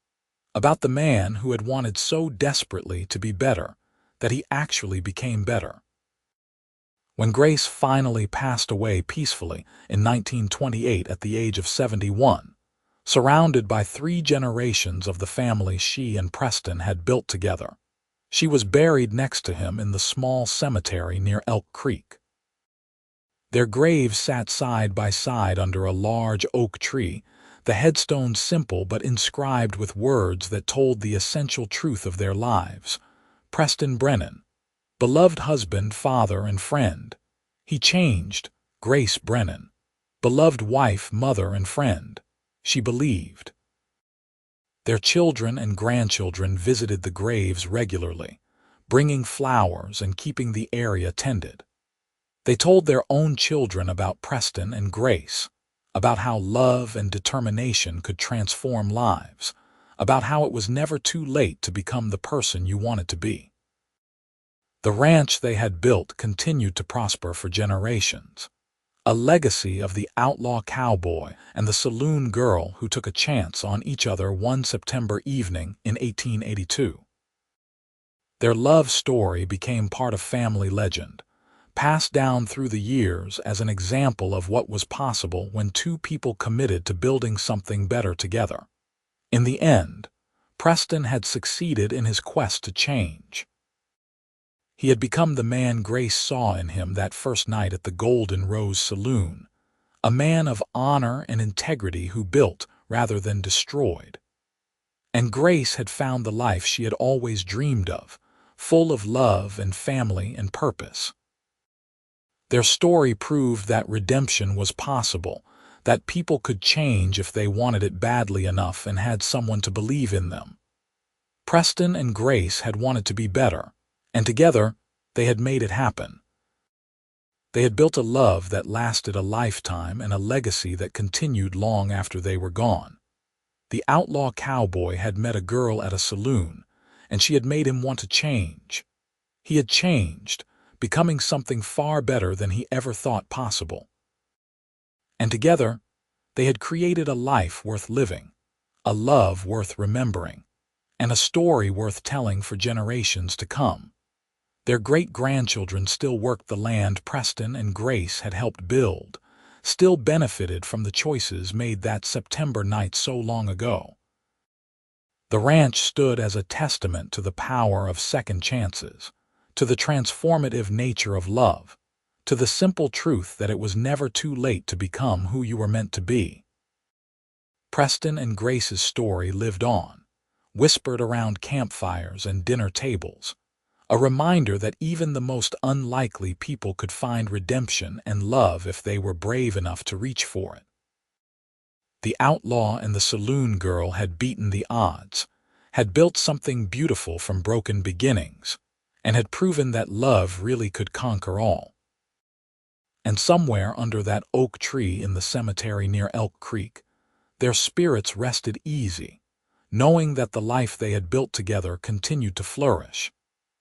about the man who had wanted so desperately to be better that he actually became better. When Grace finally passed away peacefully in 1928 at the age of 71, surrounded by 3 generations of the family she and Preston had built together, she was buried next to him in the small cemetery near Elk Creek. Their graves sat side by side under a large oak tree, the headstone simple but inscribed with words that told the essential truth of their lives. Preston Brennan, beloved husband, father, and friend. He changed. Grace Brennan, beloved wife, mother, and friend. She believed. Their children and grandchildren visited the graves regularly, bringing flowers and keeping the area tended. They told their own children about Preston and Grace, about how love and determination could transform lives, about how it was never too late to become the person you wanted to be. The ranch they had built continued to prosper for generations, a legacy of the outlaw cowboy and the saloon girl who took a chance on each other one September evening in 1882. Their love story became part of family legend, passed down through the years as an example of what was possible when 2 people committed to building something better together. In the end, Preston had succeeded in his quest to change. He had become the man Grace saw in him that first night at the Golden Rose Saloon, a man of honor and integrity who built rather than destroyed. And Grace had found the life she had always dreamed of, full of love and family and purpose. Their story proved that redemption was possible, that people could change if they wanted it badly enough and had someone to believe in them. Preston and Grace had wanted to be better, and together they had made it happen. They had built a love that lasted a lifetime and a legacy that continued long after they were gone. The outlaw cowboy had met a girl at a saloon, and she had made him want to change. He had changed, becoming something far better than he ever thought possible. And together, they had created a life worth living, a love worth remembering, and a story worth telling for generations to come. Their great-grandchildren still worked the land Preston and Grace had helped build, still benefited from the choices made that September night so long ago. The ranch stood as a testament to the power of second chances, to the transformative nature of love, to the simple truth that it was never too late to become who you were meant to be. Preston and Grace's story lived on, whispered around campfires and dinner tables, a reminder that even the most unlikely people could find redemption and love if they were brave enough to reach for it. The outlaw and the saloon girl had beaten the odds, had built something beautiful from broken beginnings, and had proven that love really could conquer all. And somewhere under that oak tree in the cemetery near Elk Creek, their spirits rested easy, knowing that the life they had built together continued to flourish,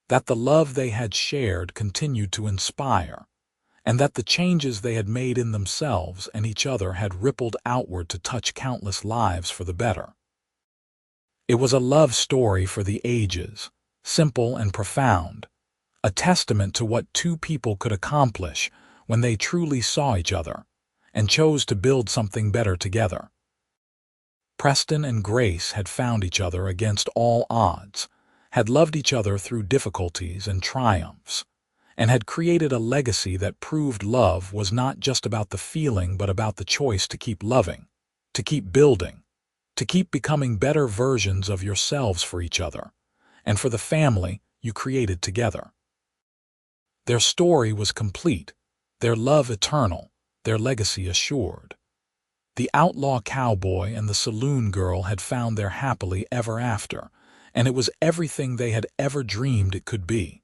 that the love they had shared continued to inspire, and that the changes they had made in themselves and each other had rippled outward to touch countless lives for the better. It was a love story for the ages, simple and profound, a testament to what two people could accomplish when they truly saw each other and chose to build something better together. Preston and Grace had found each other against all odds, had loved each other through difficulties and triumphs, and had created a legacy that proved love was not just about the feeling but about the choice to keep loving, to keep building, to keep becoming better versions of yourselves for each other, and for the family you created together. Their story was complete, their love eternal, their legacy assured. The outlaw cowboy and the saloon girl had found their happily ever after, and it was everything they had ever dreamed it could be.